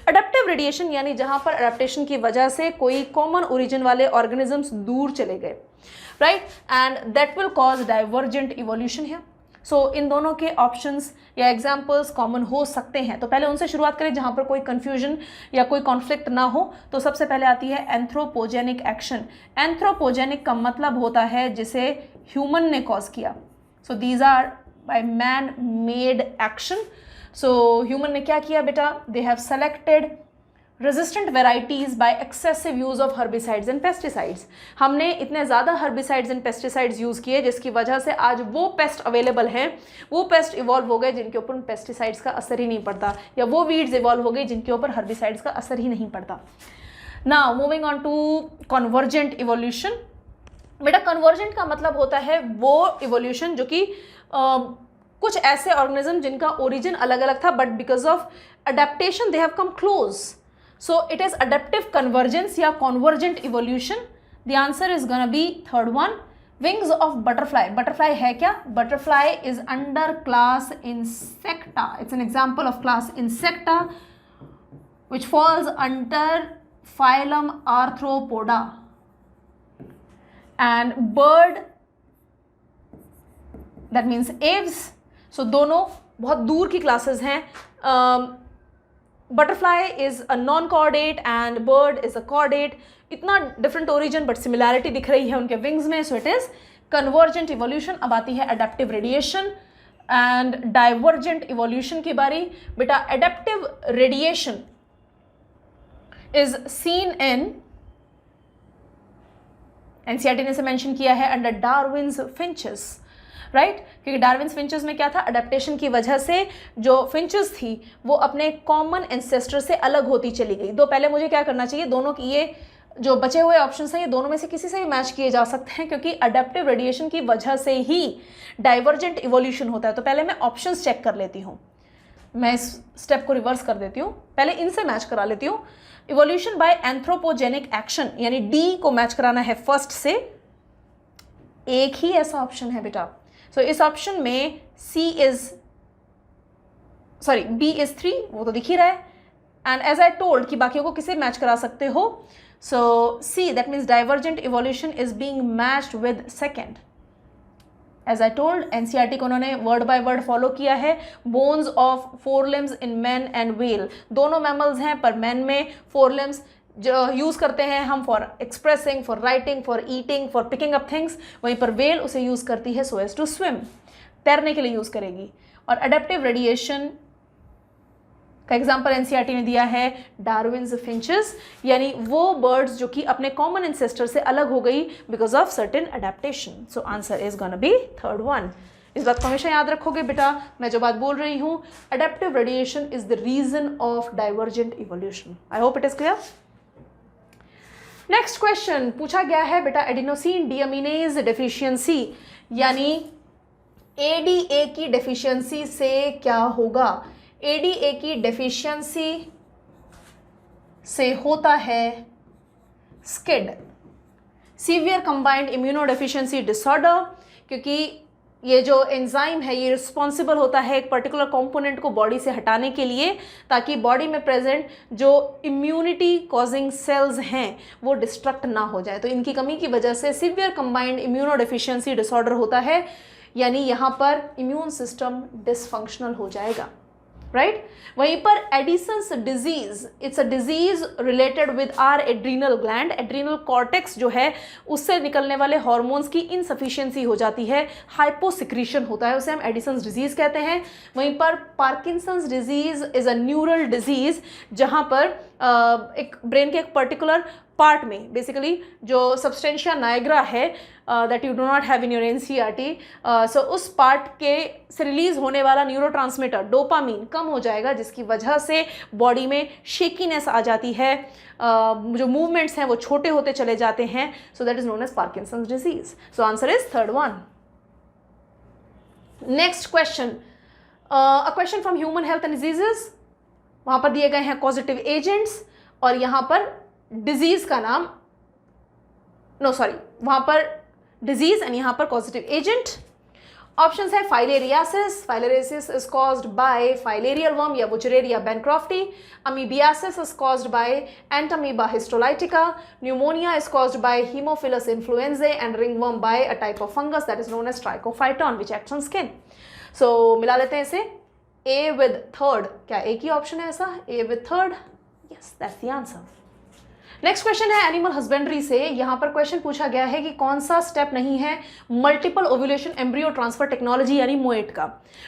Adaptive radiation यानी जहाँ पर अडेप्टेशन की वजह से कोई कॉमन ओरिजिन वाले ऑर्गेनिजम्स दूर चले गए, right, and that will cause divergent evolution है। सो इन दोनों के ऑप्शंस या एग्जाम्पल्स कॉमन हो सकते हैं, तो पहले उनसे शुरुआत करें जहाँ पर कोई कन्फ्यूजन या कोई कॉन्फ्लिक्ट ना हो। तो सबसे पहले आती है एंथ्रोपोजेनिक एक्शन। एंथ्रोपोजेनिक का मतलब होता है जिसे ह्यूमन ने कॉज किया। So these are by man made action. So human ने क्या किया बेटा, they have selected resistant varieties by excessive use of herbicides and pesticides. हमने इतने ज़्यादा हर्बिसाइड्स एंड पेस्टिसाइड्स यूज़ किए जिसकी वजह से आज वो पेस्ट अवेलेबल हैं, वो पेस्ट इवॉल्व हो गए जिनके ऊपर पेस्टिसाइड्स का असर ही नहीं पड़ता, या वो वीड्स इवॉल्व हो गई जिनके ऊपर हर्बिसाइड्स का असर ही नहीं पड़ता। Now moving on to convergent evolution. बेटा कन्वर्जेंट का मतलब होता है वो इवोल्यूशन जो कि कुछ ऐसे ऑर्गेनिज्म जिनका ओरिजिन अलग अलग था but because of adaptation they have come close. So it is adaptive convergence या convergent evolution. The answer is gonna be third one. Wings of butterfly. Butterfly है क्या? Butterfly is under class Insecta. It's an example of class Insecta which falls under phylum Arthropoda. And bird, that means aves. So दोनों बहुत दूर की classes हैं. Butterfly is a non chordate and bird is a chordate. इतना different origin but similarity दिख रही है उनके विंग्स में। सो इट इज़ कन्वर्जेंट इवोल्यूशन। अब आती है adaptive radiation and divergent evolution की बारी। बेटा adaptive radiation is seen in, NCERT ने से मेंशन किया है अंडर डार्विन्स फिंचेस, राइट क्योंकि डार्विन्स फिंचेस में क्या था, अडेप्टेशन की वजह से जो फिंचेस थी वो अपने कॉमन एंसेस्टर से अलग होती चली गई। दो पहले मुझे क्या करना चाहिए, दोनों की ये जो बचे हुए ऑप्शंस हैं ये दोनों में से किसी से भी मैच किए जा सकते हैं क्योंकि अडेप्टिव रेडिएशन की वजह से ही डाइवर्जेंट इवोल्यूशन होता है। तो पहले मैं ऑप्शंस चेक कर लेती हूँ, मैं इस स्टेप को रिवर्स कर देती हूँ, पहले इनसे मैच करा लेती हूँ। इवोल्यूशन बाय एंथ्रोपोजेनिक एक्शन यानी डी को मैच कराना है फर्स्ट से, एक ही ऐसा ऑप्शन है बेटा। सो इस ऑप्शन में B इज 3, वो तो दिख ही रहा है। एंड एज आई टोल्ड कि बाकियों को किसे मैच करा सकते हो, so C that means divergent evolution is being matched with second. As I told NCERT को उन्होंने वर्ड बाय वर्ड फॉलो किया है। Bones of 4 limbs in man and whale, दोनों मैमल्स हैं पर मैन में 4 लिम्स जो यूज़ करते हैं हम for expressing, for writing, for eating, for picking up things, वहीं पर वेल उसे यूज़ करती है सो एज टू स्विम, तैरने के लिए यूज़ करेगी। और अडेप्टिव रेडिएशन का एग्जाम्पल एनसीईआरटी ने दिया है डार्विन्स फिंचेस, यानी वो बर्ड्स जो कि अपने कॉमन एंसेस्टर से अलग हो गई because of certain adaptation. So answer is gonna be third one. इस बात को हमेशा याद रखोगे बेटा, मैं जो बात बोल रही हूँ, adaptive radiation is the reason of divergent evolution. I hope it is clear. Next question पूछा गया है बेटा एडिनोसिन डीअमीनेज डेफिशिएंसी यानी एडीए की डेफिशिएंसी से क्या होगा। एडीए की डेफिशिएंसी से होता है SCID, severe combined immuno deficiency disorder, क्योंकि ये जो एंजाइम है ये रिस्पॉन्सिबल होता है एक पर्टिकुलर कंपोनेंट को बॉडी से हटाने के लिए ताकि बॉडी में प्रेजेंट जो इम्यूनिटी कॉजिंग सेल्स हैं वो डिस्ट्रक्ट ना हो जाए। तो इनकी कमी की वजह से severe combined immuno deficiency disorder होता है, यानी यहाँ पर इम्यून सिस्टम डिसफंक्शनल हो जाएगा, राइट। वहीं पर Addison's disease, it's a disease related with our adrenal gland, adrenal cortex जो है उससे निकलने वाले हार्मोन्स की इनसफिशिएंसी हो जाती है, हाइपोसिक्रीशन होता है, उसे हम एडिसन्स डिजीज कहते हैं। वहीं पर Parkinson's disease is a neural disease जहां पर एक ब्रेन के एक पर्टिकुलर पार्ट में बेसिकली जो सब्सटेंशिया नाइग्रा है that you do not have in your NCERT, so उस पार्ट के से रिलीज होने वाला न्यूरोट्रांसमीटर डोपामीन कम हो जाएगा जिसकी वजह से बॉडी में शेकीनेस आ जाती है, जो मूवमेंट्स हैं वो छोटे होते चले जाते हैं, so that is known as Parkinson's disease. So answer is third one. Next question, a question from human health and diseases, वहाँ पर दिए गए हैं कॉजेटिव एजेंट्स और यहाँ पर डिजीज का नाम, वहाँ पर डिजीज एंड यहाँ पर कॉजेटिव एजेंट। ऑप्शंस है filariasis, filariasis is caused by filarial worm या Wuchereria bancrofti. Amoebiasis is caused by Entamoeba histolytica. Pneumonia is caused by Haemophilus influenzae and ringworm by a type of fungus that is known as Trichophyton which acts on skin. So मिला लेते हैं इसे, ए with third, क्या एक ही option है ऐसा, ए with third, yes that's the answer. Next question है animal husbandry से। यहां पर क्वेश्चन पूछा गया है कि कौन सा स्टेप नहीं है multiple ovulation embryo transfer technology यानी मोएट का।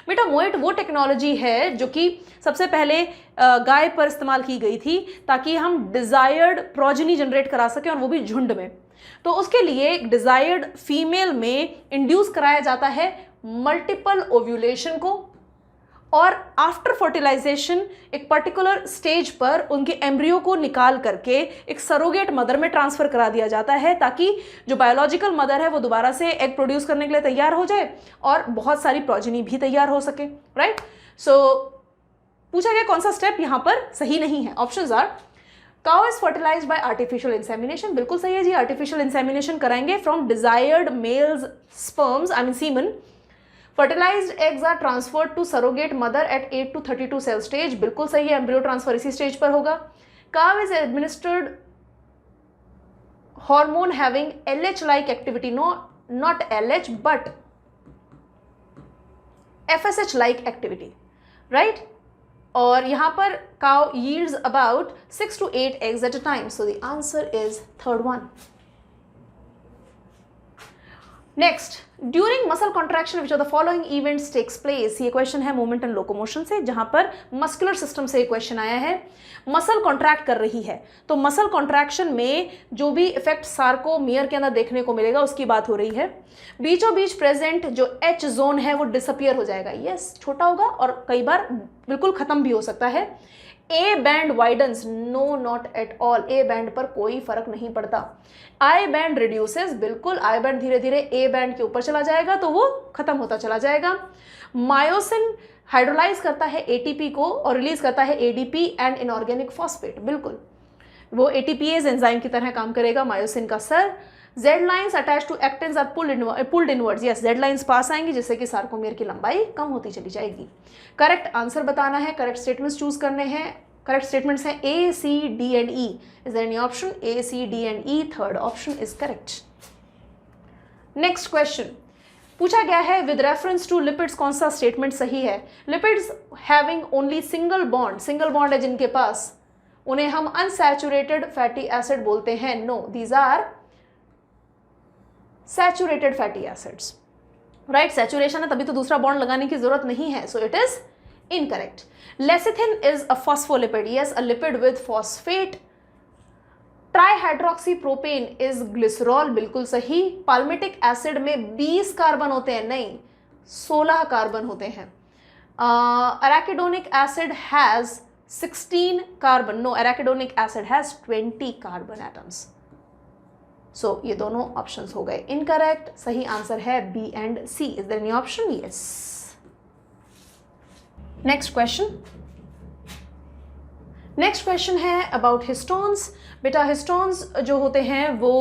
बेटा मोएट वो टेक्नोलॉजी है जो कि सबसे पहले गाय पर इस्तेमाल की गई थी ताकि हम डिजायर्ड प्रोजेनी जनरेट करा सकें और वो भी झुंड में। तो उसके लिए डिजायर्ड फीमेल में इंड्यूस कराया जाता है मल्टीपल ओव्यूलेशन को, और आफ्टर फर्टिलाइजेशन एक पर्टिकुलर स्टेज पर उनके एम्ब्रियो को निकाल करके एक सरोगेट मदर में ट्रांसफर करा दिया जाता है ताकि जो बायोलॉजिकल मदर है वो दोबारा से एग प्रोड्यूस करने के लिए तैयार हो जाए और बहुत सारी प्रोजेनी भी तैयार हो सके। राइट, सो पूछा गया कौन सा स्टेप यहां पर सही नहीं है। Options are cow is fertilized by artificial insemination, बिल्कुल सही है जी, आर्टिफिशियल इंसेमिनेशन कराएंगे from desired males sperms I mean semen. Fertilized eggs are transferred to surrogate mother at 8 to 32 cell stage, बिल्कुल सही है, एम्ब्रियो ट्रांसफर इसी स्टेज पर होगा। Cow is administered hormone having LH like activity, no not LH but FSH like activity, right. और यहां पर cow yields about 6 to 8 eggs at a time, so the answer is third one. Next, during muscle contraction which of the following events takes place. ये question है movement and locomotion से, जहां पर muscular system से question आया है। Muscle contract कर रही है तो मसल कॉन्ट्रैक्शन में जो भी इफेक्ट सार्कोमियर के अंदर देखने को मिलेगा उसकी बात हो रही है। बीचों बीच प्रेजेंट जो H जोन है वो डिसअपियर हो जाएगा, यस छोटा होगा और कई बार बिल्कुल खत्म भी हो सकता है। A band widens, no not at all, A band पर कोई फर्क नहीं पड़ता। आई बैंड रिड्यूसेस, बिल्कुल आई बैंड धीरे धीरे ए बैंड के ऊपर चला जाएगा तो वो खत्म होता चला जाएगा। मायोसिन हाइड्रोलाइज करता है एटीपी को और रिलीज करता है एडीपी एंड इनऑर्गेनिक फॉस्फेट, बिल्कुल वो एटीपीएज एंजाइम की तरह काम करेगा मायोसिन का sir. Z lines attach to actins are pulled inwards, yes Z lines पास आएंगी जिससे कि सार्कोमियर की लंबाई कम होती चली जाएगी। करेक्ट आंसर बताना है, करेक्ट स्टेटमेंट्स चूज करने हैं। करेक्ट स्टेटमेंट्स हैं A, C, D and E. Is there any option? A, C, D and E. Third option is correct. Next question. पूछा गया है विद रेफरेंस टू लिपिड्स कौन सा स्टेटमेंट सही है। Lipids having only single bond है जिनके पास, उन्हें हम अनसैचुरेटेड फैटी एसिड बोलते हैं। No, these are saturated fatty acids, right. Saturation है तभी तो दूसरा बॉन्ड लगाने की जरूरत नहीं है, सो it is incorrect. Lecithin is a phospholipid, yes, a lipid with phosphate. Trihydroxypropane is glycerol, बिल्कुल सही। Palmitic acid में 20 कार्बन होते हैं, नहीं 16 कार्बन होते हैं। Arachidonic acid has 16 carbon, no, arachidonic acid has 20 carbon atoms. So ये दोनों ऑप्शंस हो गए इनकरेक्ट। सही आंसर है B and C. Is there any option? Yes. Next question है अबाउट हिस्टोन्स। बेटा हिस्टोन्स जो होते हैं वो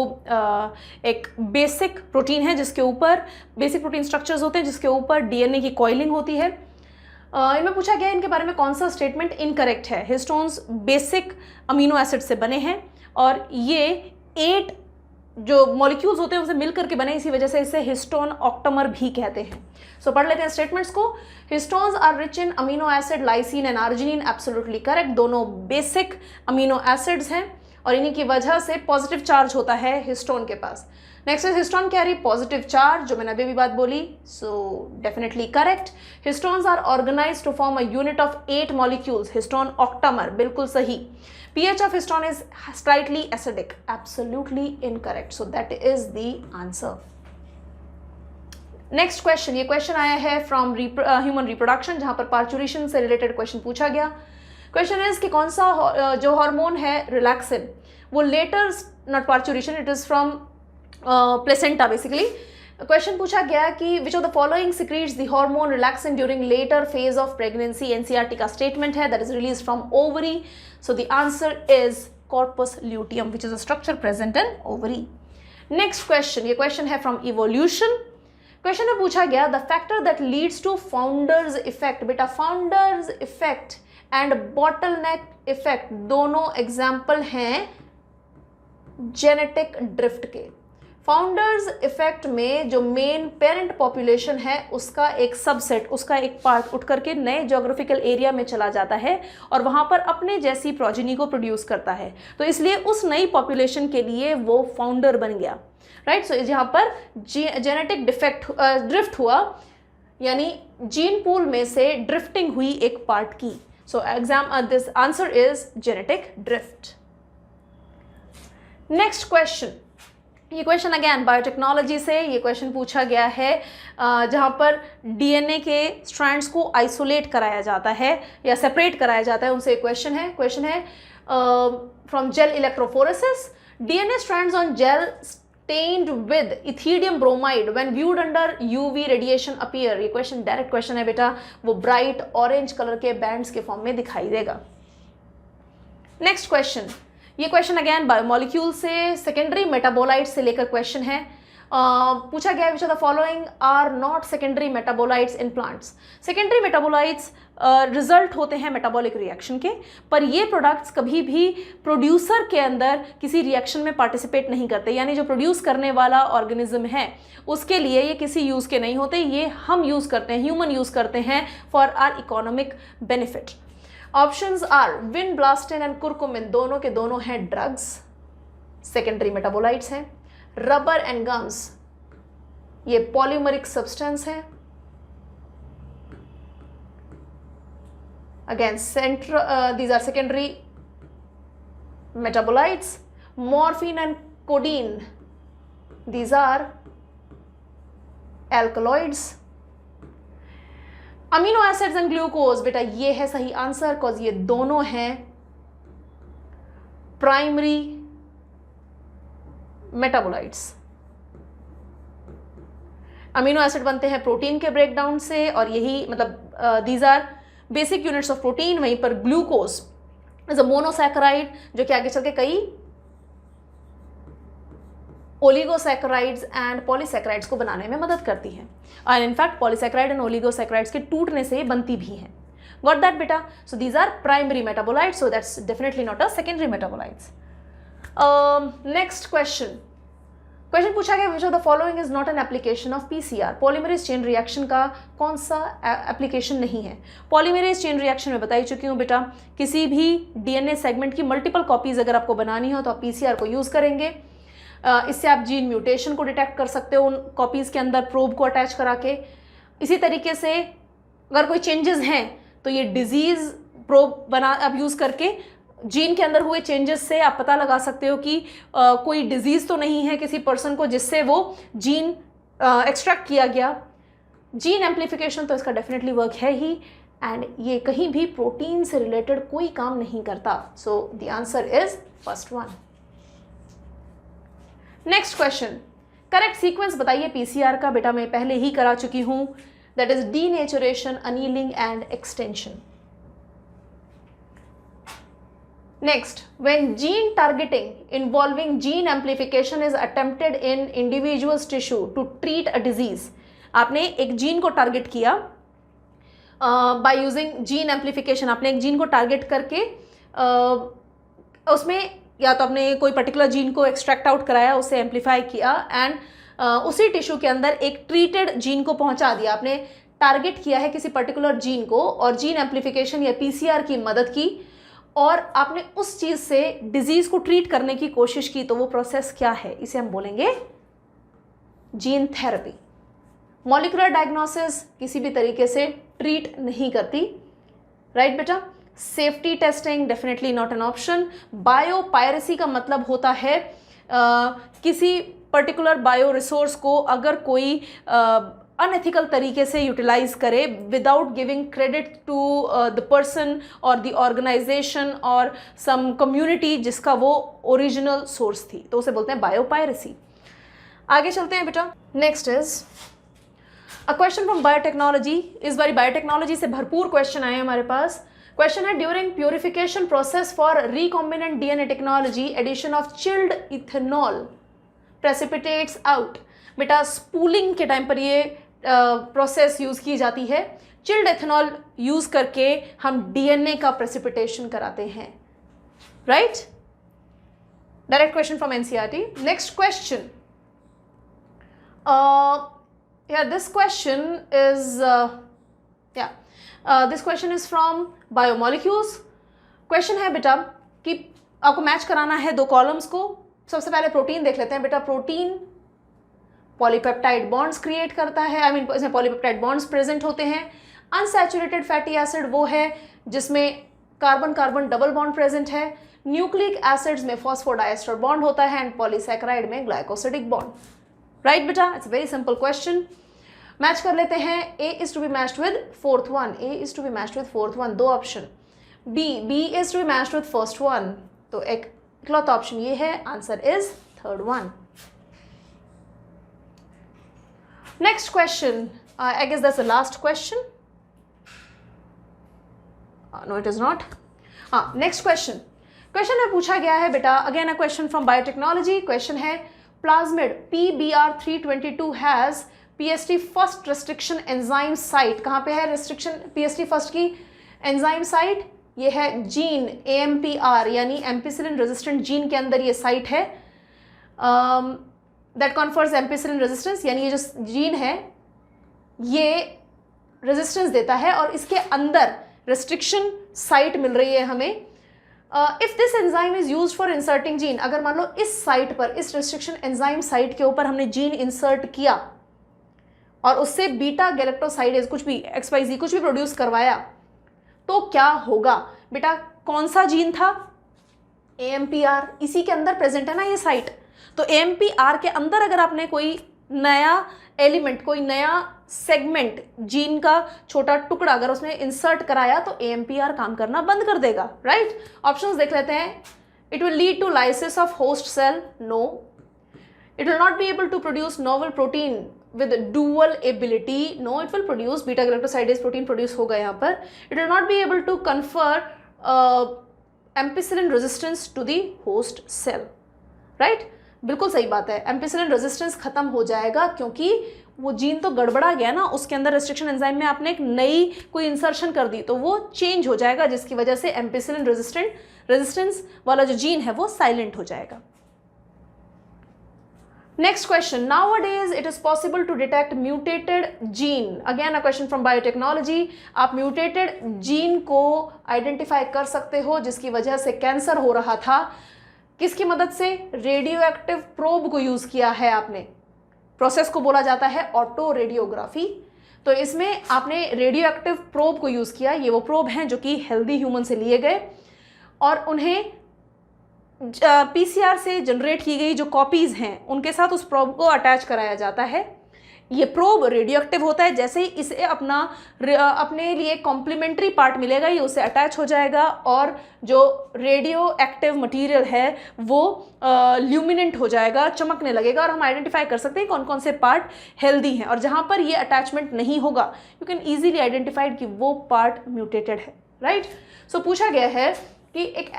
एक बेसिक प्रोटीन है जिसके ऊपर बेसिक प्रोटीन स्ट्रक्चर्स होते हैं जिसके ऊपर डीएनए की कॉइलिंग होती है। इनमें पूछा गया इनके बारे में कौन सा स्टेटमेंट इनकरेक्ट है। हिस्टोन्स बेसिक अमीनो एसिड से बने हैं और ये 8 जो मॉलिक्यूल्स होते हैं उनसे मिलकर के बने, इसी वजह से इसे हिस्टोन ऑक्टोमर भी कहते हैं। सो पढ़ लेते हैं स्टेटमेंट्स को। Histones are rich in amino acid lysine and arginine, absolutely correct. दोनों बेसिक अमीनो एसिड्स हैं और इन्हीं की वजह से पॉजिटिव चार्ज होता है हिस्टोन के पास। Next is histone carry positive charge, जो मैंने अभी भी बात बोली, so definitely correct. Histones are organized to form a unit of 8 molecules, histone octamer, बिल्कुल सही। pH of histone is slightly acidic, absolutely incorrect, so that is the answer. Next question, ये question आया है फ्रॉम ह्यूमन रिप्रोडक्शन जहां पर parturition से related question पूछा गया। क्वेश्चन इज कि कौन सा जो हार्मोन है रिलैक्सिन वो later, not parturition, it is from placenta basically. Question पूछा गया कि which of the following secretes the hormone relaxin during later phase of pregnancy. NCERT का स्टेटमेंट है that is release from ovary, so the answer is corpus luteum which is a structure present in ovary. Next question, ये question है from evolution. Question में पूछा गया the factor that leads to founder's effect. बेटा founders effect and bottleneck effect दोनों example हैं genetic drift के। Founders effect में जो मेन पेरेंट पॉपुलेशन है उसका एक सबसेट, उसका एक पार्ट उठ करके नए ज्योग्राफिकल एरिया में चला जाता है और वहाँ पर अपने जैसी प्रोजेनी को प्रोड्यूस करता है, तो इसलिए उस नई पॉपुलेशन के लिए वो फाउंडर बन गया, राइट। सो यहाँ पर जेनेटिक ड्रिफ्ट हुआ, यानी जीन पूल में से ड्रिफ्टिंग हुई एक पार्ट की। So this answer is genetic drift. Next question, ये क्वेश्चन अगेन बायोटेक्नोलॉजी से ये क्वेश्चन पूछा गया है, जहाँ पर डीएनए के स्ट्रैंड्स को आइसोलेट कराया जाता है या सेपरेट कराया जाता है, उनसे क्वेश्चन है from gel electrophoresis, DNA strands on gel stained with ethidium bromide when viewed under UV radiation appear। ये क्वेश्चन डायरेक्ट क्वेश्चन है बेटा, वो ब्राइट ऑरेंज कलर के बैंड्स के फॉर्म में दिखाई देगा। नेक्स्ट क्वेश्चन, ये क्वेश्चन अगेन बायोमोलिक्यूल से सेकेंडरी मेटाबोलाइट से लेकर क्वेश्चन है। पूछा गया which of the following are not secondary metabolites in plants. Secondary metabolites result होते हैं मेटाबॉलिक रिएक्शन के, पर ये प्रोडक्ट्स कभी भी प्रोड्यूसर के अंदर किसी रिएक्शन में पार्टिसिपेट नहीं करते, यानी जो प्रोड्यूस करने वाला ऑर्गेनिज्म है उसके लिए ये किसी यूज़ के नहीं होते, ये हम यूज़ करते हैं, ह्यूमन यूज़ करते हैं for our economic benefit. Options are vinblastine and curcumin, दोनों के दोनों हैं ड्रग्स, सेकेंडरी मेटाबोलाइट्स हैं। रबर एंड गम्स, ये पॉलीमरिक सब्सटेंस है, again these are secondary metabolites। morphine and codeine, these are alkaloids। Amino acids and glucose, बेटा ये है सही आंसर, बिकॉज ये दोनों हैं प्राइमरी मेटाबोलाइट्स। अमीनो एसिड बनते हैं प्रोटीन के ब्रेकडाउन से, और यही मतलब these are basic units of protein. वहीं पर ग्लूकोज इज अ मोनोसैकेराइड, जो कि आगे चल के कई ओलिगोसैकेराइड्स एंड पॉलीसैकेराइड्स को बनाने में मदद करती है, और इनफैक्ट पॉलीसैकेराइड एंड ओलिगोसैकेराइड्स के टूटने से बनती भी है। गॉट दैट बेटा? So these are primary metabolites, so that's definitely not a secondary metabolites. Next question पूछा गया which of the following is not an application of PCR. Polymerase chain reaction का कौन सा एप्लीकेशन नहीं है? पॉलीमरेज चेन रिएक्शन में बताई चुकी हूँ बेटा, किसी भी डीएनए सेगमेंट की मल्टीपल कॉपीज अगर आपको बनानी हो तो आप पीसीआर को यूज करेंगे। इससे आप जीन म्यूटेशन को डिटेक्ट कर सकते हो उन कॉपीज के अंदर प्रोब को अटैच करा के। इसी तरीके से अगर कोई चेंजेस हैं तो ये डिजीज प्रोब बना आप यूज करके जीन के अंदर हुए चेंजेस से आप पता लगा सकते हो कि कोई डिजीज तो नहीं है किसी पर्सन को जिससे वो जीन एक्सट्रैक्ट किया गया। जीन एम्प्लीफिकेशन तो इसका डेफिनेटली वर्क है ही, एंड ये कहीं भी प्रोटीन से रिलेटेड कोई काम नहीं करता। सो the answer is first one. Next question, correct sequence बताइए पीसीआर का। बेटा मैं पहले ही करा चुकी हूं, that is denaturation, annealing and extension. Next, when gene targeting involving gene amplification is attempted in individual's tissue to treat a disease, आपने एक जीन को टारगेट किया by using gene amplification। आपने एक जीन को टारगेट करके उसमें या तो आपने कोई पर्टिकुलर जीन को एक्सट्रैक्ट आउट कराया, उसे एम्पलीफाई किया एंड उसी टिश्यू के अंदर एक ट्रीटेड जीन को पहुंचा दिया। आपने टारगेट किया है किसी पर्टिकुलर जीन को और जीन एम्पलीफिकेशन या पीसीआर की मदद की, और आपने उस चीज़ से डिजीज़ को ट्रीट करने की कोशिश की, तो वो प्रोसेस क्या है? इसे हम बोलेंगे जीन थेरेपी। मॉलिक्यूलर डायग्नोसिस किसी भी तरीके से ट्रीट नहीं करती, राइट बेटा? Safety testing definitely not an option. Biopiracy का मतलब होता है किसी पर्टिकुलर बायो रिसोर्स को अगर कोई अनएथिकल तरीके से यूटिलाइज करे without giving credit to the person और द ऑर्गेनाइजेशन और सम कम्युनिटी जिसका वो ओरिजिनल सोर्स थी, तो उसे बोलते हैं बायोपायरेसी। आगे चलते हैं बेटा। Next is a question from biotechnology. इस बार बायोटेक्नोलॉजी से भरपूर क्वेश्चन आए हमारे पास। क्वेश्चन है, during purification process for recombinant DNA technology addition of chilled ethanol precipitates out. बेटा स्पूलिंग के टाइम पर ये प्रोसेस यूज की जाती है। चिल्ड एथेनॉल यूज करके हम डीएनए का प्रेसिपिटेशन कराते हैं, right? Direct question from NCERT. Next question, Yeah, this question is this question is from biomolecules. Question है बेटा कि आपको मैच कराना है दो कॉलम्स को. सबसे पहले प्रोटीन देख लेते हैं बेटा. प्रोटीन पॉलीपेप्टाइड बॉन्ड्स क्रिएट करता है, आई मीन इसमें पॉलीपेप्टाइड बॉन्ड्स प्रेजेंट होते हैं. अनसैचुरेटेड फैटी एसिड वो है जिसमें carbon carbon double bond present है. न्यूक्लिक एसिड्स में फॉस्फोडाइएस्टर बॉन्ड होता है एंड पॉलीसैकेराइड में ग्लाइकोसिडिक बॉन्ड. राइट बेटा, it's very simple question. Match कर लेते हैं. A is to be matched with fourth one. A is to be matched with fourth one. दो option. B is to be matched with first one. तो एक इकलौता option ये है. Answer is third one. Next question. I guess that's the last question. No, it is not. Next question. Question में पूछा गया है बेटा, again a question from biotechnology. Question है plasmid PBr322 has PST first restriction enzyme site. कहाँ पे है restriction PST first की एंजाइम साइट? ये है जीन AMPR यानी एम्पिसिलिन रेजिस्टेंट जीन के अंदर ये साइट है. दैट कॉन्फर्स एम्पिसिलिन रेजिस्टेंस, यानी ये जो जीन है ये रेजिस्टेंस देता है और इसके अंदर रेस्ट्रिक्शन साइट मिल रही है हमें. If this enzyme is used for inserting gene, अगर मान लो इस साइट पर, इस रेस्ट्रिक्शन एंजाइम साइट के ऊपर हमने जीन इंसर्ट किया और उससे बीटा गैलेक्टोसाइडेज कुछ भी XYZ कुछ भी प्रोड्यूस करवाया, तो क्या होगा बेटा? कौन सा जीन था? AMPR. इसी के अंदर प्रेजेंट है ना ये साइट. तो AMPR के अंदर अगर आपने कोई नया एलिमेंट, कोई नया सेगमेंट, जीन का छोटा टुकड़ा अगर उसमें इंसर्ट कराया तो AMPR काम करना बंद कर देगा. राइट? ऑप्शंस देख लेते हैं. It will lead to lysis of host cell. No. It will not be able to produce novel protein with dual ability. No, it will produce beta galactosidase protein produce होगा यहाँ पर. It will not be able to confer ampicillin resistance to the host cell. Right? बिल्कुल सही बात है. Ampicillin resistance खत्म हो जाएगा क्योंकि वो जीन तो गड़बड़ा गया ना, उसके अंदर रेस्ट्रिक्शन एंजाइम में आपने एक नई कोई इंसर्शन कर दी तो वो चेंज हो जाएगा, जिसकी वजह से एम्पिसिलिन रेजिस्टेंस वाला जो जीन है वो साइलेंट हो जाएगा. Next question. Nowadays it is possible to detect mutated gene. Again a question from biotechnology. आप mutated gene को identify कर सकते हो जिसकी वजह से कैंसर हो रहा था. किसकी मदद से? रेडियोएक्टिव प्रोब को यूज किया है आपने. प्रोसेस को बोला जाता है ऑटो रेडियोग्राफी. तो इसमें आपने रेडियोएक्टिव प्रोब को यूज किया. ये वो प्रोब हैं जो कि हेल्दी ह्यूमन से लिए गए और उन्हें PCR से जनरेट की गई जो कॉपीज़ हैं उनके साथ उस प्रोब को अटैच कराया जाता है. ये प्रोब रेडियोएक्टिव होता है. जैसे ही इसे अपने लिए कॉम्प्लीमेंट्री पार्ट मिलेगा ये उससे अटैच हो जाएगा और जो रेडियो एक्टिव मटीरियल है वो ल्यूमिनेंट हो जाएगा, चमकने लगेगा और हम आइडेंटिफाई कर सकते हैं कौन कौन से पार्ट हेल्दी हैं. और जहाँ पर ये अटैचमेंट नहीं होगा यू कैन ईजिली आइडेंटिफाइड कि वो पार्ट म्यूटेटेड है. राइट? सो पूछा गया है कि एक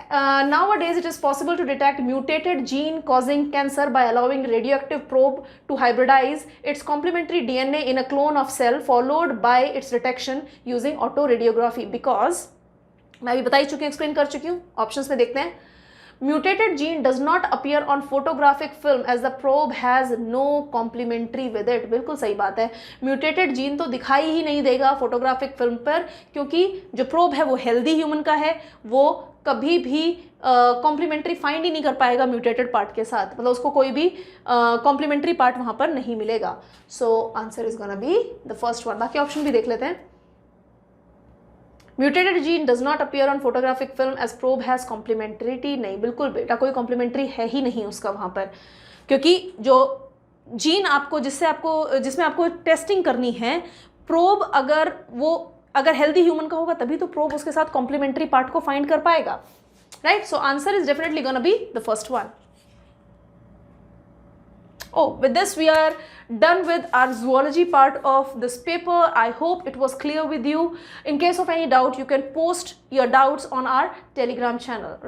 nowadays it is possible to detect mutated gene causing cancer by allowing radioactive probe to hybridize its complementary DNA in a clone of cell followed by its detection using autoradiography. Because मैं भी बता ही चुकी हूँ, explain कर चुकी हूँ. Options में देखते हैं. Mutated gene does not appear on photographic film as the probe has no complementary with it. बिल्कुल सही बात है. म्यूटेटेड जीन तो दिखाई ही नहीं देगा फोटोग्राफिक फिल्म पर क्योंकि जो प्रोब है वो हेल्दी ह्यूमन का है, वो कभी भी कॉम्प्लीमेंट्री फाइंड ही नहीं कर पाएगा म्यूटेटेड पार्ट के साथ. मतलब उसको कोई भी कॉम्प्लीमेंट्री पार्ट वहाँ पर नहीं मिलेगा. So answer is gonna be the first one. बाकी ऑप्शन भी देख लेते हैं. Mutated gene does not appear on photographic film as probe has complementarity. नहीं, बिल्कुल बेटा कोई कॉम्प्लीमेंट्री है ही नहीं उसका वहाँ पर, क्योंकि जो जीन आपको जिसमें आपको टेस्टिंग करनी है, प्रोब अगर हेल्दी ह्यूमन का होगा तभी तो प्रोब उसके साथ कॉम्प्लीमेंट्री पार्ट को फाइंड कर पाएगा. Right? So answer is definitely gonna be the first one. Oh, with this we are done with our zoology part of this paper. I hope it was clear with you. In case of any doubt, you can post your doubts on our Telegram channel.